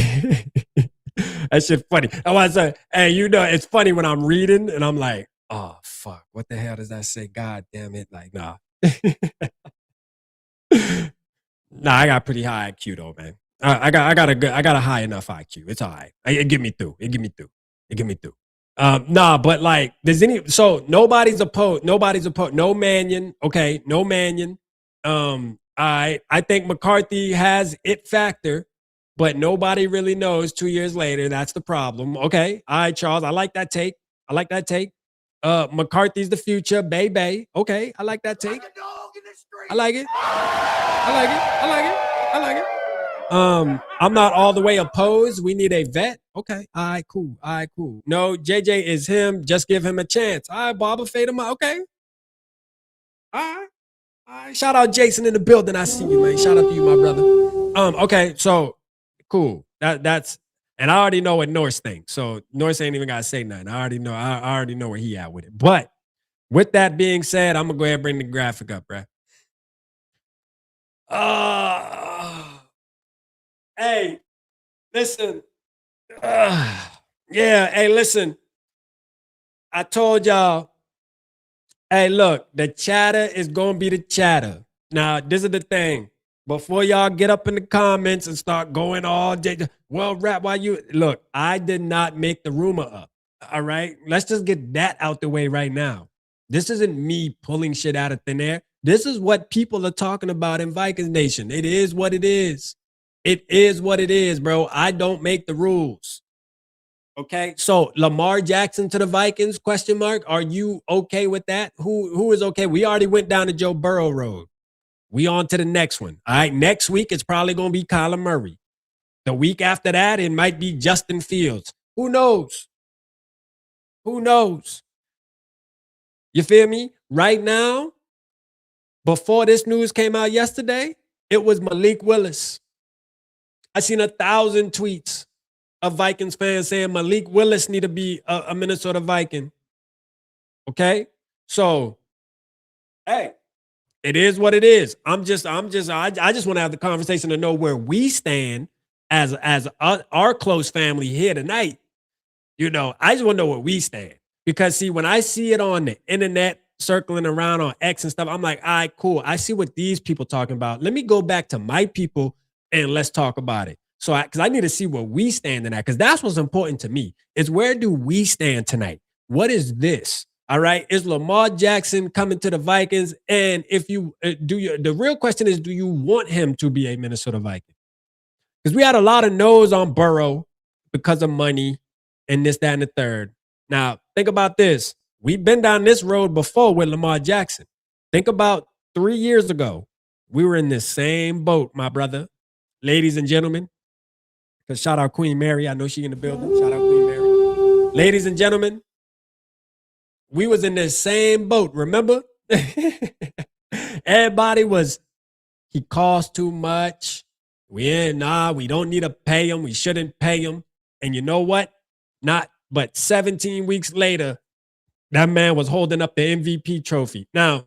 That shit funny. I want to say, hey, you know, it's funny when I'm reading and I'm like, oh fuck, what the hell does that say? God damn it. Like, nah. Nah, I got pretty high IQ though, man. I got a high enough IQ. It's all right. It get me through. It get me through. It get me through. Nah, but like, nobody's opposed. Nobody's opposed. No Mannion. Okay, no Mannion. I think McCarthy has it factor, but nobody really knows 2 years later. That's the problem. Okay. All right, Charles. I like that take. I like that take. McCarthy's the future, baby. Okay, I like that take. I like it. I like it. I like it. I like it. I'm not all the way opposed. We need a vet. Okay. All right, cool. All right, cool. No, JJ is him. Just give him a chance. All right, Baba, fade him out. Okay. All right. All right. Shout out Jason in the building. I see you, man. Shout out to you, my brother. Okay, so cool. That's and I already know what Norse thinks. So Norse ain't even gotta say nothing. I already know where he at with it. But with that being said, I'm gonna go ahead and bring the graphic up, bro. Hey, listen. Yeah, hey, listen. I told y'all, hey, look, the chatter is gonna be the chatter. Now, this is the thing. Before y'all get up in the comments and start going all day, well, rap, why you look? I did not make the rumor up. All right. Let's just get that out the way right now. This isn't me pulling shit out of thin air. This is what people are talking about in Vikings Nation. It is what it is. It is what it is, bro. I don't make the rules. Okay. So Lamar Jackson to the Vikings, question mark. Are you okay with that? Who is okay? We already went down the Joe Burrow road. We on to the next one. All right. Next week, it's probably going to be Kyler Murray. The week after that, it might be Justin Fields. Who knows? Who knows? You feel me? Right now, before this news came out yesterday, it was Malik Willis. I seen 1,000 tweets of Vikings fans saying Malik Willis need to be a Minnesota Viking. Okay? So, hey, it is what it is. I just want to have the conversation to know where we stand as our close family here tonight. You know, I just want to know where we stand. Because see, when I see it on the internet circling around on X and stuff, I'm like, all right, cool. I see what these people talking about. Let me go back to my people and let's talk about it. So, because I need to see where we stand in that, because that's what's important to me. Is where do we stand tonight? What is this? All right, is Lamar Jackson coming to the Vikings? And if you the real question is, do you want him to be a Minnesota Viking? Because we had a lot of no's on Burrow because of money and this, that, and the third. Now, think about this. We've been down this road before with Lamar Jackson. Think about 3 years ago. We were in this same boat, my brother. Ladies and gentlemen, because shout out Queen Mary. I know she in the building. Shout out Queen Mary. Ladies and gentlemen, we was in this same boat, remember? Everybody was, he cost too much. We don't need to pay him. We shouldn't pay him. And you know what? Not but 17 weeks later, that man was holding up the MVP trophy. Now,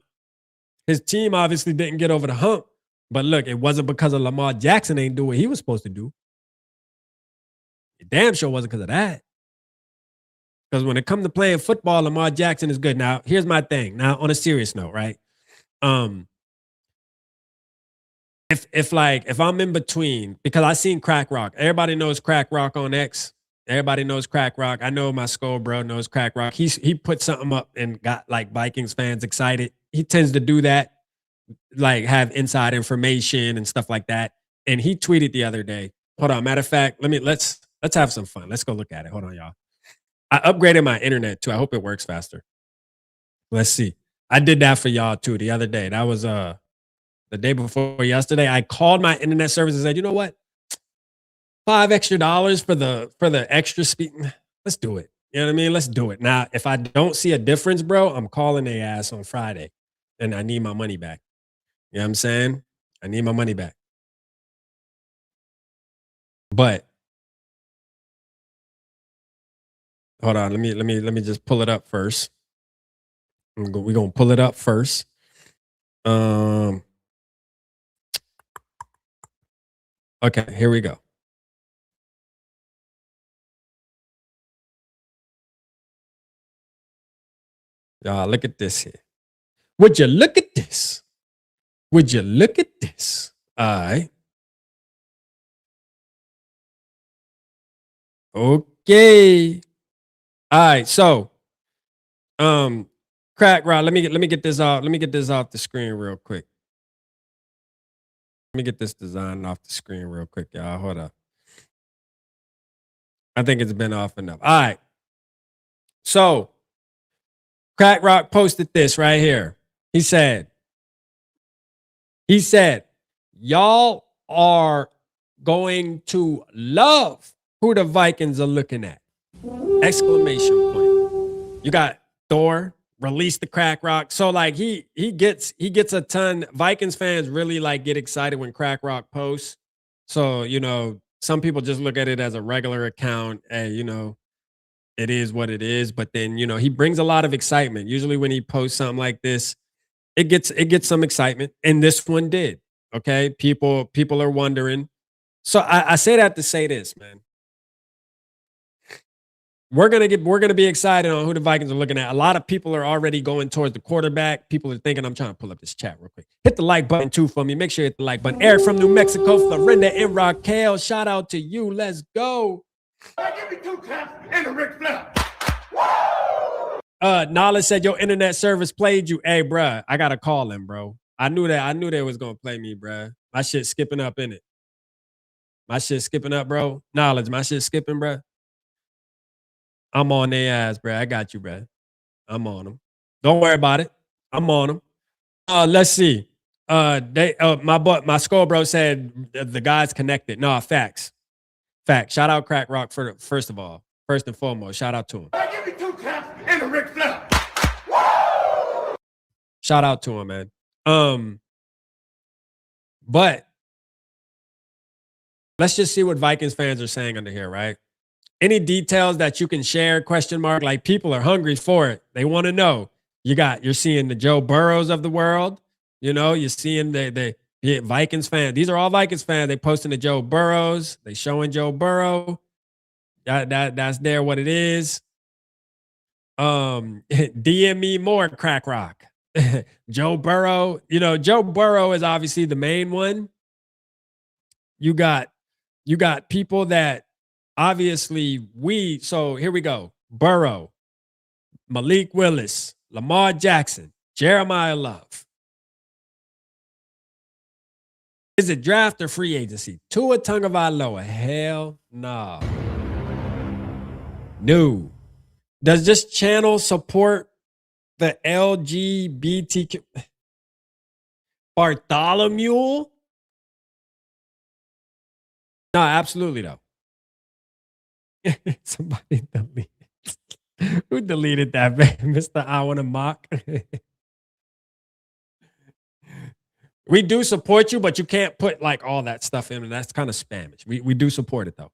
his team obviously didn't get over the hump, but look, it wasn't because of Lamar Jackson ain't do what he was supposed to do. It damn sure wasn't because of that. Because when it comes to playing football, Lamar Jackson is good. Now, here's my thing. Now, on a serious note, right? If I'm in between, because I seen Crack Rock. Everybody knows Crack Rock on X. Everybody knows Crack Rock. I know my skull bro knows Crack Rock. He put something up and got like Vikings fans excited. He tends to do that, like have inside information and stuff like that. And he tweeted the other day. Hold on. Matter of fact, let's have some fun. Let's go look at it. Hold on, y'all. I upgraded my internet too. I hope it works faster. Let's see. I did that for y'all too the other day. That was the day before yesterday. I called my internet service and said, you know what? $5 extra for the extra speed. Let's do it. You know what I mean? Let's do it. Now, if I don't see a difference, bro, I'm calling their ass on Friday and I need my money back. You know what I'm saying? I need my money back. But hold on, let me just pull it up first. We're gonna pull it up first. Um okay, here we go. Look at this here. Would you look at this? Would you look at this? All right. Okay. All right. So, crack rock. Let me get this off. Let me get this off the screen real quick. Let me get this design off the screen real quick, y'all. Hold up. I think it's been off enough. All right. So, Crack Rock posted this right here. He said, y'all are going to love who the Vikings are looking at. Exclamation point. You got Thor, release the Crack Rock. So like he gets a ton. Vikings fans really like get excited when Crack Rock posts. So, you know, some people just look at it as a regular account. And, you know, it is what it is. But then, you know, he brings a lot of excitement. Usually when he posts something like this, it gets some excitement. And this one did. Okay. People are wondering. So I say that to say this, man. We're gonna be excited on who the Vikings are looking at. A lot of people are already going towards the quarterback. People are thinking, I'm trying to pull up this chat real quick. Hit the like button too for me. Make sure you hit the like button. Eric from New Mexico, Florinda, and Raquel. Shout out to you. Let's go. Give me 2 taps and a Ric Flair. Nala said your internet service played you. Hey, bruh, I gotta call him, bro. I knew they was gonna play me, bruh. My shit skipping up in it. My shit skipping up, bro. Knowledge, my shit skipping, bruh. I'm on their ass, bro. I got you, bro. I'm on them. Don't worry about it. I'm on them. Let's see. My skull bro said the guy's connected. No, facts. Facts. Shout out Crack Rock for first and foremost. Shout out to him. Give me 2 taps and a Ric Flair. Shout out to him, man. But let's just see what Vikings fans are saying under here, right? Any details that you can share? Question mark. Like people are hungry for it. They want to know. You're seeing the Joe Burrows of the world. You know, you're seeing the Vikings fans. These are all Vikings fans. They posting the Joe Burrows. They showing Joe Burrow. That's there. What it is. DM me more, Crack Rock. Joe Burrow. You know, Joe Burrow is obviously the main one. You got people that. Obviously, so here we go. Burrow, Malik Willis, Lamar Jackson, Jeremiah Love. Is it draft or free agency? Tua Tagovailoa. Hell no. No. Does this channel support the LGBTQ? Bartholomew? No, absolutely though. Somebody deleted. Who deleted that, man? Mr. I want to mock. We do support you, but you can't put like all that stuff in. That's kind of spamish. We do support it though.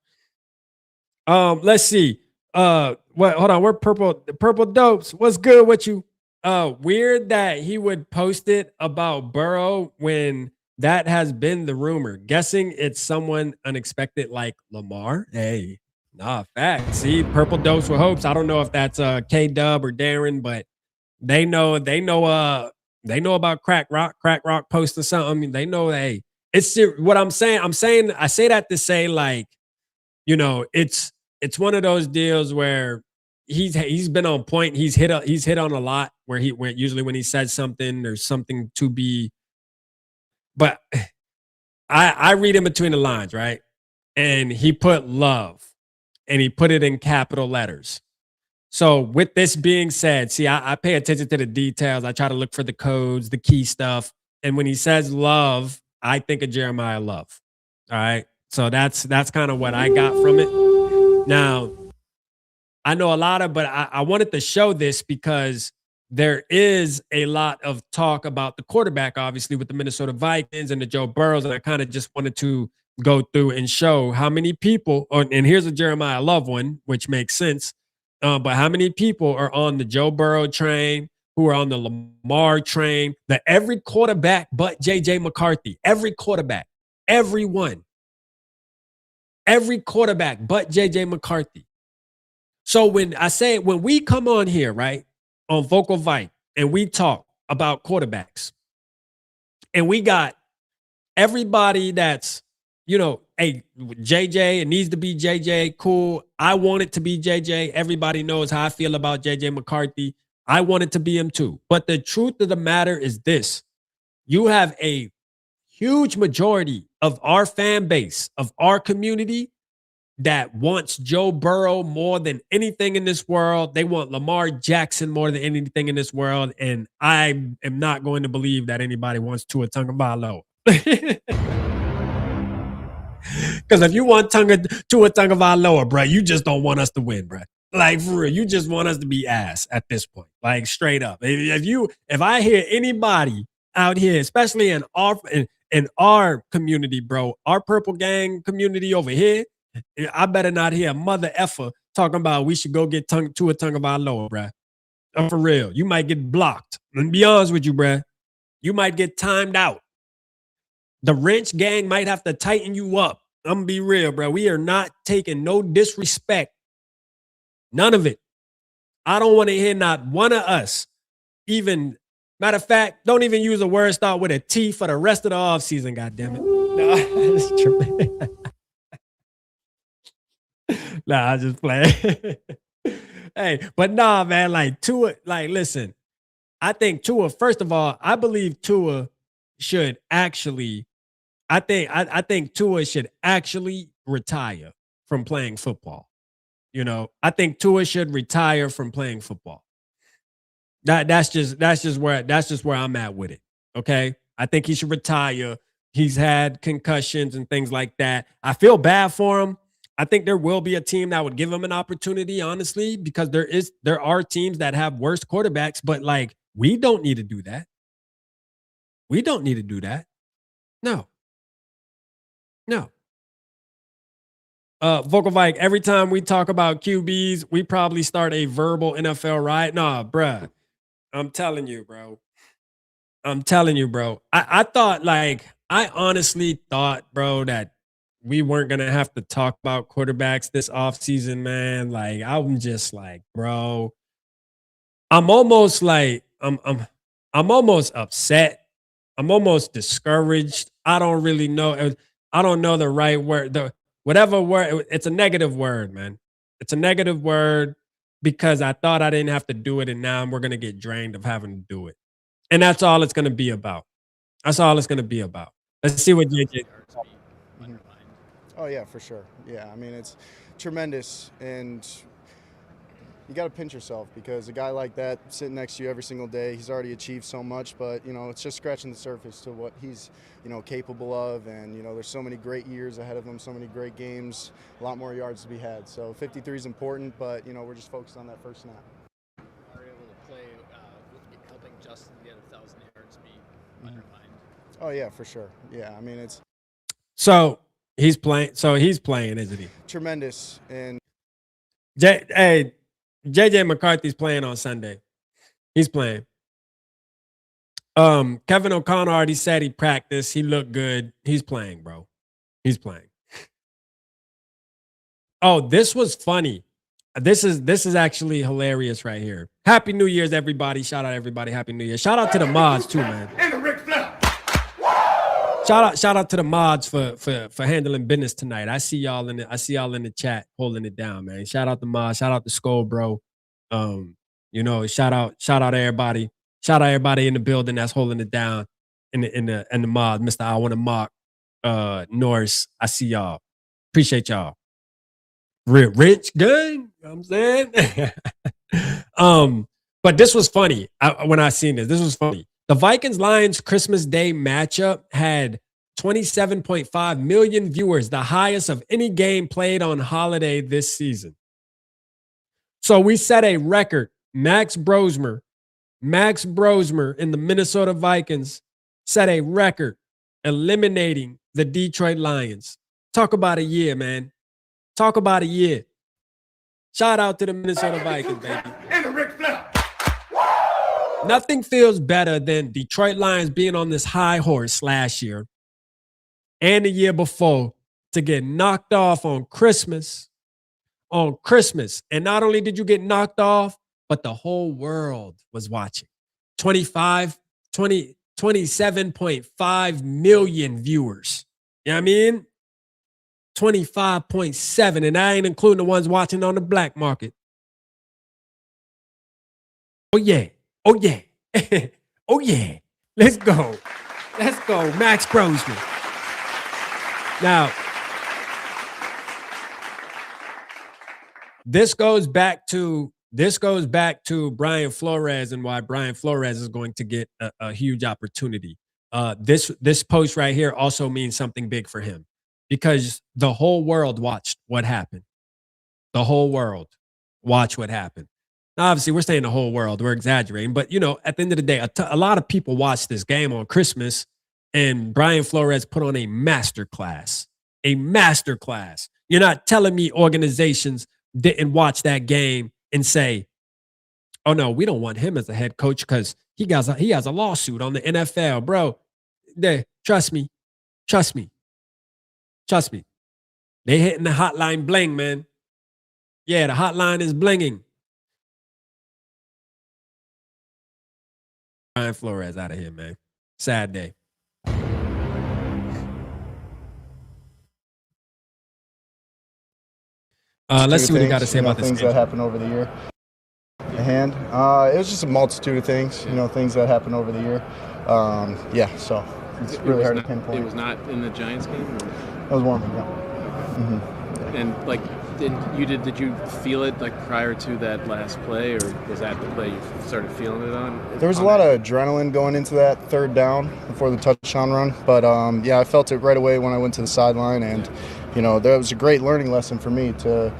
Let's see. Hold on. We're purple dopes. What's good with you? Weird that he would post it about Burrow when that has been the rumor. Guessing it's someone unexpected like Lamar. Hey. Nah, fact. See, purple dopes with hopes. I don't know if that's K Dub or Darren, but they know about Crack Rock posting something. They know, hey, it's what I'm saying. I say that to say, like, you know, it's one of those deals where he's been on point. He's hit on a lot where usually when he says something, there's something to be. But I read in between the lines, right? And he put love. And he put it in capital letters. So with this being said, see, I pay attention to the details. I try to look for the codes, the key stuff. And when he says love, I think of Jeremiah Love. All right. So that's kind of what I got from it. Now, I know a lot of, but I wanted to show this because there is a lot of talk about the quarterback, obviously, with the Minnesota Vikings and the Joe Burrows. And I kind of just wanted to go through and show how many people, and here's a Jeremiah Love one, which makes sense. But how many people are on the Joe Burrow train, who are on the Lamar train, that every quarterback but JJ McCarthy, every quarterback, every quarterback but JJ McCarthy. So when we come on here, right, on Vocal Vike, and we talk about quarterbacks, and we got everybody that's, hey, JJ, it needs to be JJ, cool. I want it to be JJ. Everybody knows how I feel about JJ McCarthy. I want it to be him too. But the truth of the matter is this. You have a huge majority of our fan base, of our community, that wants Joe Burrow more than anything in this world. They want Lamar Jackson more than anything in this world. And I am not going to believe that anybody wants Tua Tagovailoa. Because if you want Tua Tagovailoa, bro, you just don't want us to win, bro. Like, for real, you just want us to be ass at this point. Like, straight up. If I hear anybody out here, especially in our community, bro, our Purple Gang community over here, I better not hear a mother effer talking about we should go get Tua Tagovailoa, bruh. For real. You might get blocked. And be honest with you, bruh. You might get timed out. The wrench gang might have to tighten you up. I'm gonna be real, bruh. We are not taking no disrespect. None of it. I don't want to hear not one of us even. Matter of fact, don't even use a word start with a T for the rest of the offseason, goddammit. No, it's true. Nah, I just play. Hey, but nah, man, like Tua, like, listen, I think Tua, first of all, I believe Tua should actually, I think Tua should actually retire from playing football. I think Tua should retire from playing football. That's just where I'm at with it. Okay. I think he should retire. He's had concussions and things like that. I feel bad for him. I think there will be a team that would give him an opportunity, honestly, because there are teams that have worse quarterbacks, but like, we don't need to do that. We don't need to do that. No. Vocal Vike, every time we talk about QBs, we probably start a verbal NFL riot. Nah, bruh. I'm telling you, bro. I thought, like, I honestly thought, bro, that we weren't gonna have to talk about quarterbacks this offseason, man. Like, I'm just like, bro, I'm almost like, I'm almost upset. I'm almost discouraged. I don't really know. I don't know the right word. Whatever word, it's a negative word, man. It's a negative word because I thought I didn't have to do it, and now we're gonna get drained of having to do it. And that's all it's gonna be about. That's all it's gonna be about. Let's see what JJ. Oh, yeah, for sure. Yeah, I mean, it's tremendous, and you got to pinch yourself because a guy like that sitting next to you every single day, he's already achieved so much, but, it's just scratching the surface to what he's, capable of, and, there's so many great years ahead of him, so many great games, a lot more yards to be had. So 53 is important, but, we're just focused on that first snap. Are able to play helping Justin get 1,000 yards be undermined? Oh, yeah, for sure. Yeah, I mean, it's... So he's playing, isn't he? Tremendous. And JJ McCarthy's playing on Sunday. He's playing. Kevin O'Connor already said he practiced. He looked good. He's playing, bro. He's playing. Oh, this was funny. This is actually hilarious right here. Happy New Year's, everybody. Shout out everybody. Happy New Year. Shout out to the mods too, man. Shout out to the mods for handling business tonight. I see y'all in the chat holding it down, man. Shout out the mods. Shout out to Skull, bro. Shout out everybody. Shout out everybody in the building that's holding it down in the mod. Mr. I want to mock Norris. I see y'all. Appreciate y'all. Rich, good. You know what I'm saying? But this was funny. When I seen this was funny. The Vikings-Lions Christmas Day matchup had 27.5 million viewers, the highest of any game played on holiday this season. So we set a record. Max Brosmer in the Minnesota Vikings set a record eliminating the Detroit Lions. Talk about a year, man. Talk about a year. Shout out to the Minnesota Vikings, baby. And a Ric Flair. Nothing feels better than Detroit Lions being on this high horse last year and the year before to get knocked off on Christmas. And not only did you get knocked off, but the whole world was watching. 27.5 million viewers. You know what I mean? 25.7, and I ain't including the ones watching on the black market. Oh, yeah. Oh, yeah. Oh, yeah. Let's go. Max Brosman. Now, this goes back to Brian Flores and why Brian Flores is going to get a huge opportunity. This post right here also means something big for him because the whole world watched what happened. The whole world watched what happened. Now, obviously, we're saying the whole world. We're exaggerating. But, you know, at the end of the day, a lot of people watched this game on Christmas, and Brian Flores put on a masterclass. You're not telling me organizations didn't watch that game and say, oh, no, we don't want him as a head coach because he has a lawsuit on the NFL. Bro, trust me. They hitting the hotline bling, man. Yeah, the hotline is blinging. Brian Flores out of here, man. Sad day. Let's see what he got to say about this things game. that happened over the year. It was just a multitude of things, things that happened over the year. So it's really hard to pinpoint. It was not in the Giants game? Or? It was one of them, yeah. And did you feel it like prior to that last play, or was that the play you started feeling it on? There was a lot of adrenaline going into that third down before the touchdown run, but I felt it right away when I went to the sideline, and that was a great learning lesson for me to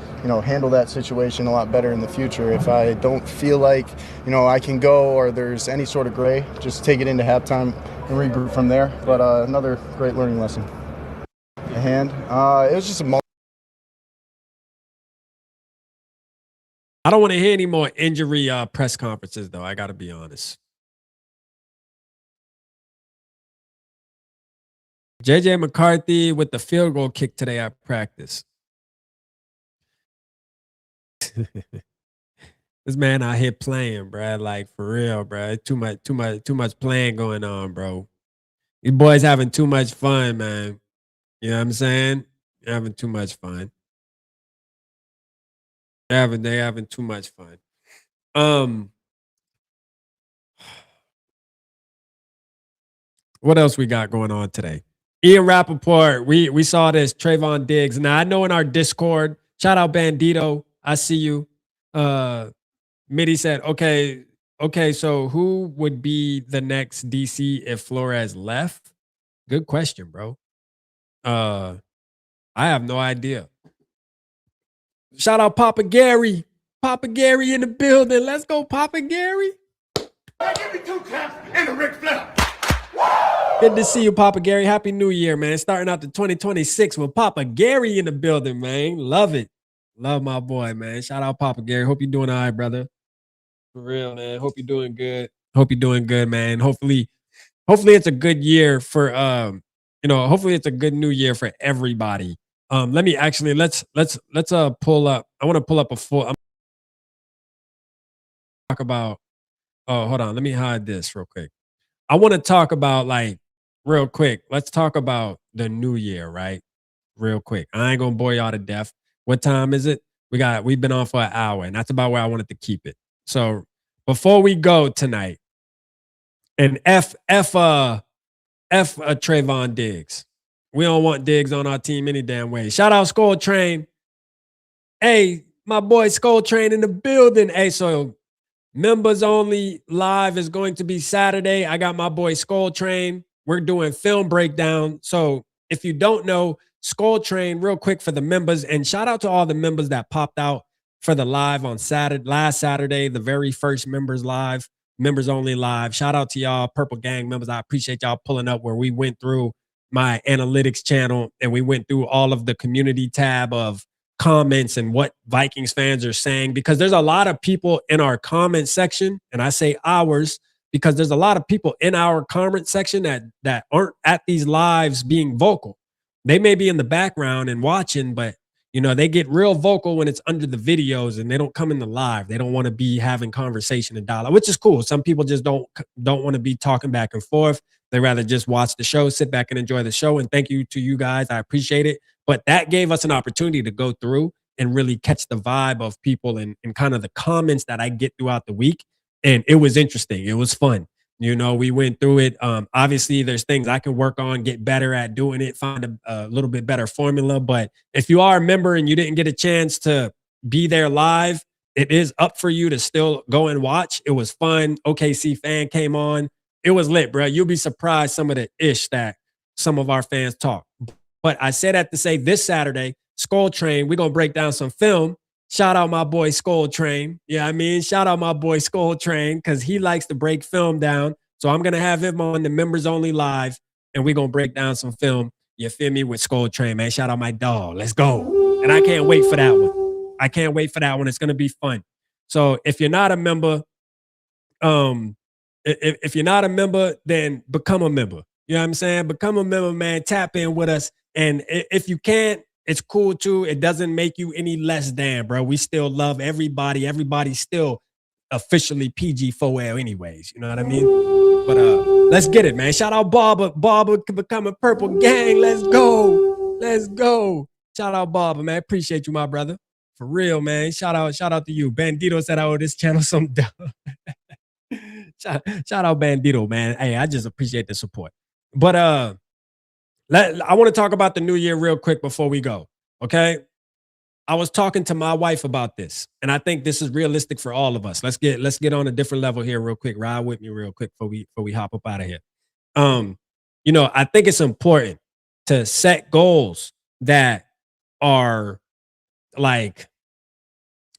handle that situation a lot better in the future. If I don't feel like I can go or there's any sort of gray, just take it into halftime and regroup from there. But another great learning lesson. It was just a I don't want to hear any more injury press conferences, though. I got to be honest. JJ McCarthy with the field goal kick today at practice. This man out here playing, bro. Like, for real, bro. Too much playing going on, bro. These boys having too much fun, man. You know what I'm saying? They're having too much fun. They having too much fun. What else we got going on today? Ian Rappaport, we saw this, Trayvon Diggs. Now, I know in our Discord, shout out Bandito, I see you. Mitty said, okay, so who would be the next DC if Flores left? Good question, bro. I have no idea. Shout out Papa Gary. Papa Gary in the building. Let's go, Papa Gary. Give me 2 caps and a Ric Flair. Good to see you, Papa Gary. Happy New Year, man. Starting out the 2026 with Papa Gary in the building, man. Love it. Love my boy, man. Shout out Papa Gary. Hope you're doing all right, brother. For real, man. Hope you're doing good. Hope you're doing good, man. Hopefully it's a good year for hopefully it's a good new year for everybody. Let's pull up. I want to pull up a full talk about hold on, let me hide this real quick. I want to talk about real quick. Let's talk about the new year, right? Real quick. I ain't gonna bore y'all to death. What time is it? We've been on for an hour, and that's about where I wanted to keep it. So before we go tonight, and F Trayvon Diggs. We don't want Diggs on our team any damn way. Shout out Skull Train. Hey, my boy Skull Train in the building. Hey, so members only live is going to be Saturday. I got my boy Skull Train. We're doing film breakdown. So if you don't know, Skull Train, real quick for the members, and shout out to all the members that popped out for the live on last Saturday, the very first members only live. Shout out to y'all, Purple Gang members. I appreciate y'all pulling up where we went through my analytics channel and we went through all of the community tab of comments and what Vikings fans are saying, because there's a lot of people in our comment section, and I say ours because there's a lot of people in our comment section that aren't at these lives being vocal. They may be in the background and watching, but they get real vocal when it's under the videos and they don't come in the live. They don't want to be having conversation and dialogue, which is cool. Some people just don't want to be talking back and forth. They rather just watch the show, sit back and enjoy the show. And thank you to you guys. I appreciate it. But that gave us an opportunity to go through and really catch the vibe of people and kind of the comments that I get throughout the week. And it was interesting. It was fun. We went through it. Obviously, there's things I can work on, get better at doing it, find a little bit better formula. But if you are a member and you didn't get a chance to be there live, it is up for you to still go and watch. It was fun. OKC fan came on. It was lit, bro. You'll be surprised some of the ish that some of our fans talk. But I said that to say this Saturday, Skull Train, we're going to break down some film. Shout out my boy Skull Train. Yeah, shout out my boy Skull Train because he likes to break film down. So I'm going to have him on the members only live and we're going to break down some film. You feel me? With Skull Train, man. Shout out my dog. Let's go. And I can't wait for that one. It's going to be fun. So if you're not a member, if you're not a member, then become a member. You know what I'm saying? Become a member, man. Tap in with us. And if you can't, it's cool too. It doesn't make you any less than, bro. We still love everybody. Everybody's still officially PG4L anyways. You know what I mean? But let's get it, man. Shout out Barber. Barber can become a Purple Gang. Let's go. Let's go. Shout out Barber, man. Appreciate you, my brother. For real, man. Shout out to you. Bandito said I owe this channel some dough. Shout out Bandito, man. Hey, I just appreciate the support. But I want to talk about the new year real quick before we go. Okay. I was talking to my wife about this, and I think this is realistic for all of us. Let's get on a different level here real quick. Ride with me real quick before we hop up out of here. I think it's important to set goals that are like,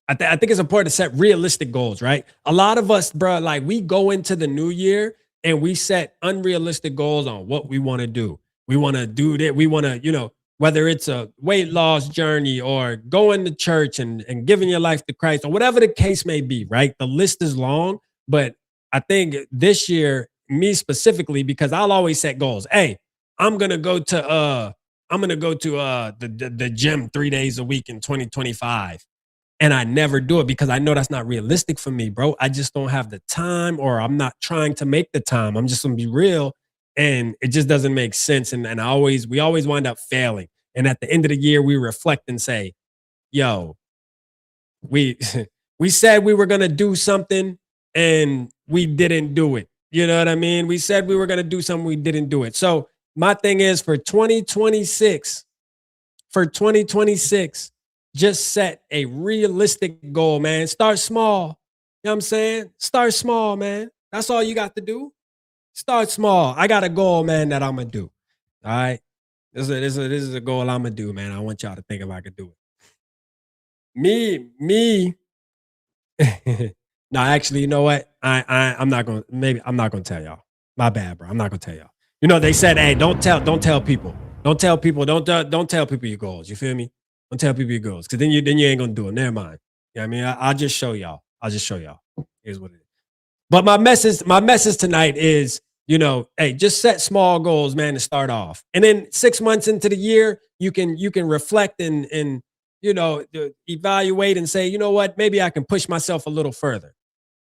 I think it's important to set realistic goals, right? A lot of us, bro, like we go into the new year and we set unrealistic goals on what we want to do. We want to do that. We want to, whether it's a weight loss journey or going to church and giving your life to Christ or whatever the case may be, right? The list is long, but I think this year, me specifically, because I'll always set goals. Hey, I'm going to go to the gym 3 days a week in 2025. And I never do it because I know that's not realistic for me, bro. I just don't have the time, or I'm not trying to make the time. I'm just going to be real. And it just doesn't make sense. And we always wind up failing. And at the end of the year, we reflect and say, yo, we said we were going to do something and we didn't do it. You know what I mean? We said we were going to do something, we didn't do it. So my thing is for 2026, just set a realistic goal, man. Start small. You know what I'm saying? Start small, man. That's all you got to do. Start small. I got a goal, man, that I'm going to do. All right? This is a goal I'm going to do, man. I want y'all to think if I could do it. Me. No, actually, you know what? I'm not going to tell y'all. My bad, bro. I'm not going to tell y'all. They said, hey, don't tell people. Don't tell people your goals. You feel me? Don't tell people your goals, because then you ain't gonna do it. Never mind. You know what I mean? I'll just show y'all. Here's what it is. But my message tonight is, hey, just set small goals, man, to start off. And then 6 months into the year, you can reflect and evaluate and say, you know what, maybe I can push myself a little further.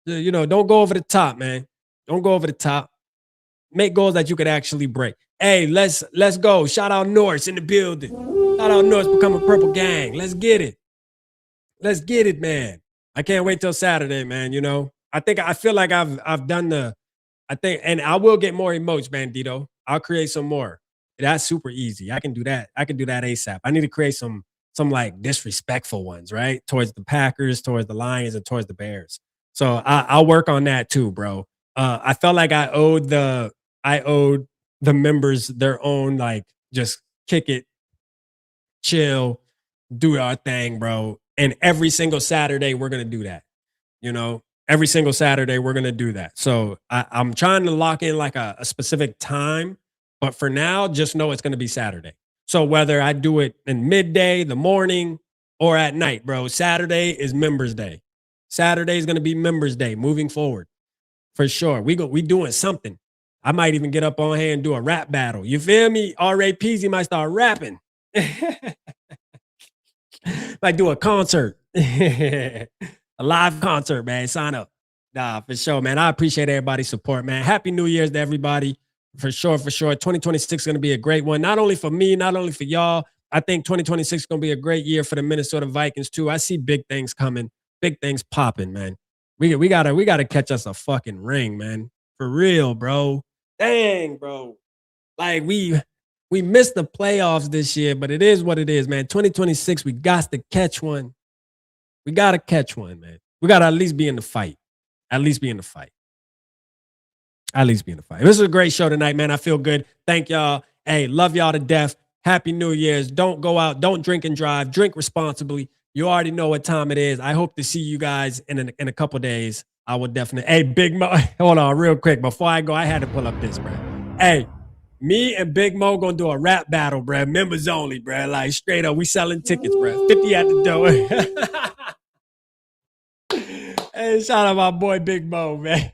Don't go over the top, man. Don't go over the top. Make goals that you could actually break. Hey, let's go. Shout out Norse in the building. Shout out Norse, become a Purple Gang. Let's get it. Let's get it, man. I can't wait till Saturday, man. I feel like I've done and I will get more emotes, Bandito. I'll create some more. That's super easy. I can do that. ASAP. I need to create some like disrespectful ones, right? Towards the Packers, towards the Lions, and towards the Bears. So I'll work on that too, bro. I felt like I owed the members their own, like, just kick it, chill, do our thing, bro. And every single Saturday, we're going to do that. You know, every single Saturday, we're going to do that. So I'm trying to lock in like a specific time. But for now, just know it's going to be Saturday. So whether I do it in midday, the morning, or at night, bro, Saturday is Members Day. Saturday is going to be Members Day moving forward. For sure. We doing something. I might even get up on here and do a rap battle. You feel me? R.A. Peasy might start rapping. Like do a concert. A live concert, man. Sign up. Nah, for sure, man. I appreciate everybody's support, man. Happy New Year's to everybody. For sure, for sure. 2026 is going to be a great one. Not only for me, not only for y'all. I think 2026 is going to be a great year for the Minnesota Vikings, too. I see big things coming. Big things popping, man. We gotta catch us a fucking ring, man. For real, bro. Dang, bro. Like we missed the playoffs this year, but it is what it is, man. 2026, we got to catch one. We gotta catch one, man. We gotta at least be in the fight. At least be in the fight. At least be in the fight. This is a great show tonight, man. I feel good. Thank y'all. Hey, love y'all to death. Happy New Year's. Don't go out. Don't drink and drive. Drink responsibly. You already know what time it is. I hope to see you guys in a couple days. I will definitely. Hey, Big Mo. Hold on real quick. Before I go, I had to pull up this, bro. Hey, me and Big Mo going to do a rap battle, bro. Members only, bro. Like straight up. We selling tickets, bro. 50 at the door. Hey, shout out my boy Big Mo, man.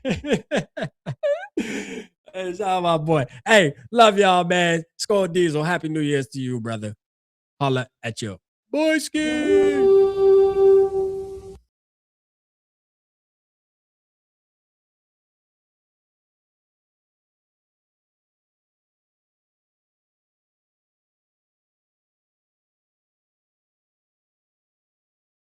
Hey, shout out my boy. Hey, love y'all, man. Skull Diesel. Happy New Year's to you, brother. Holla at you. Boy, ski.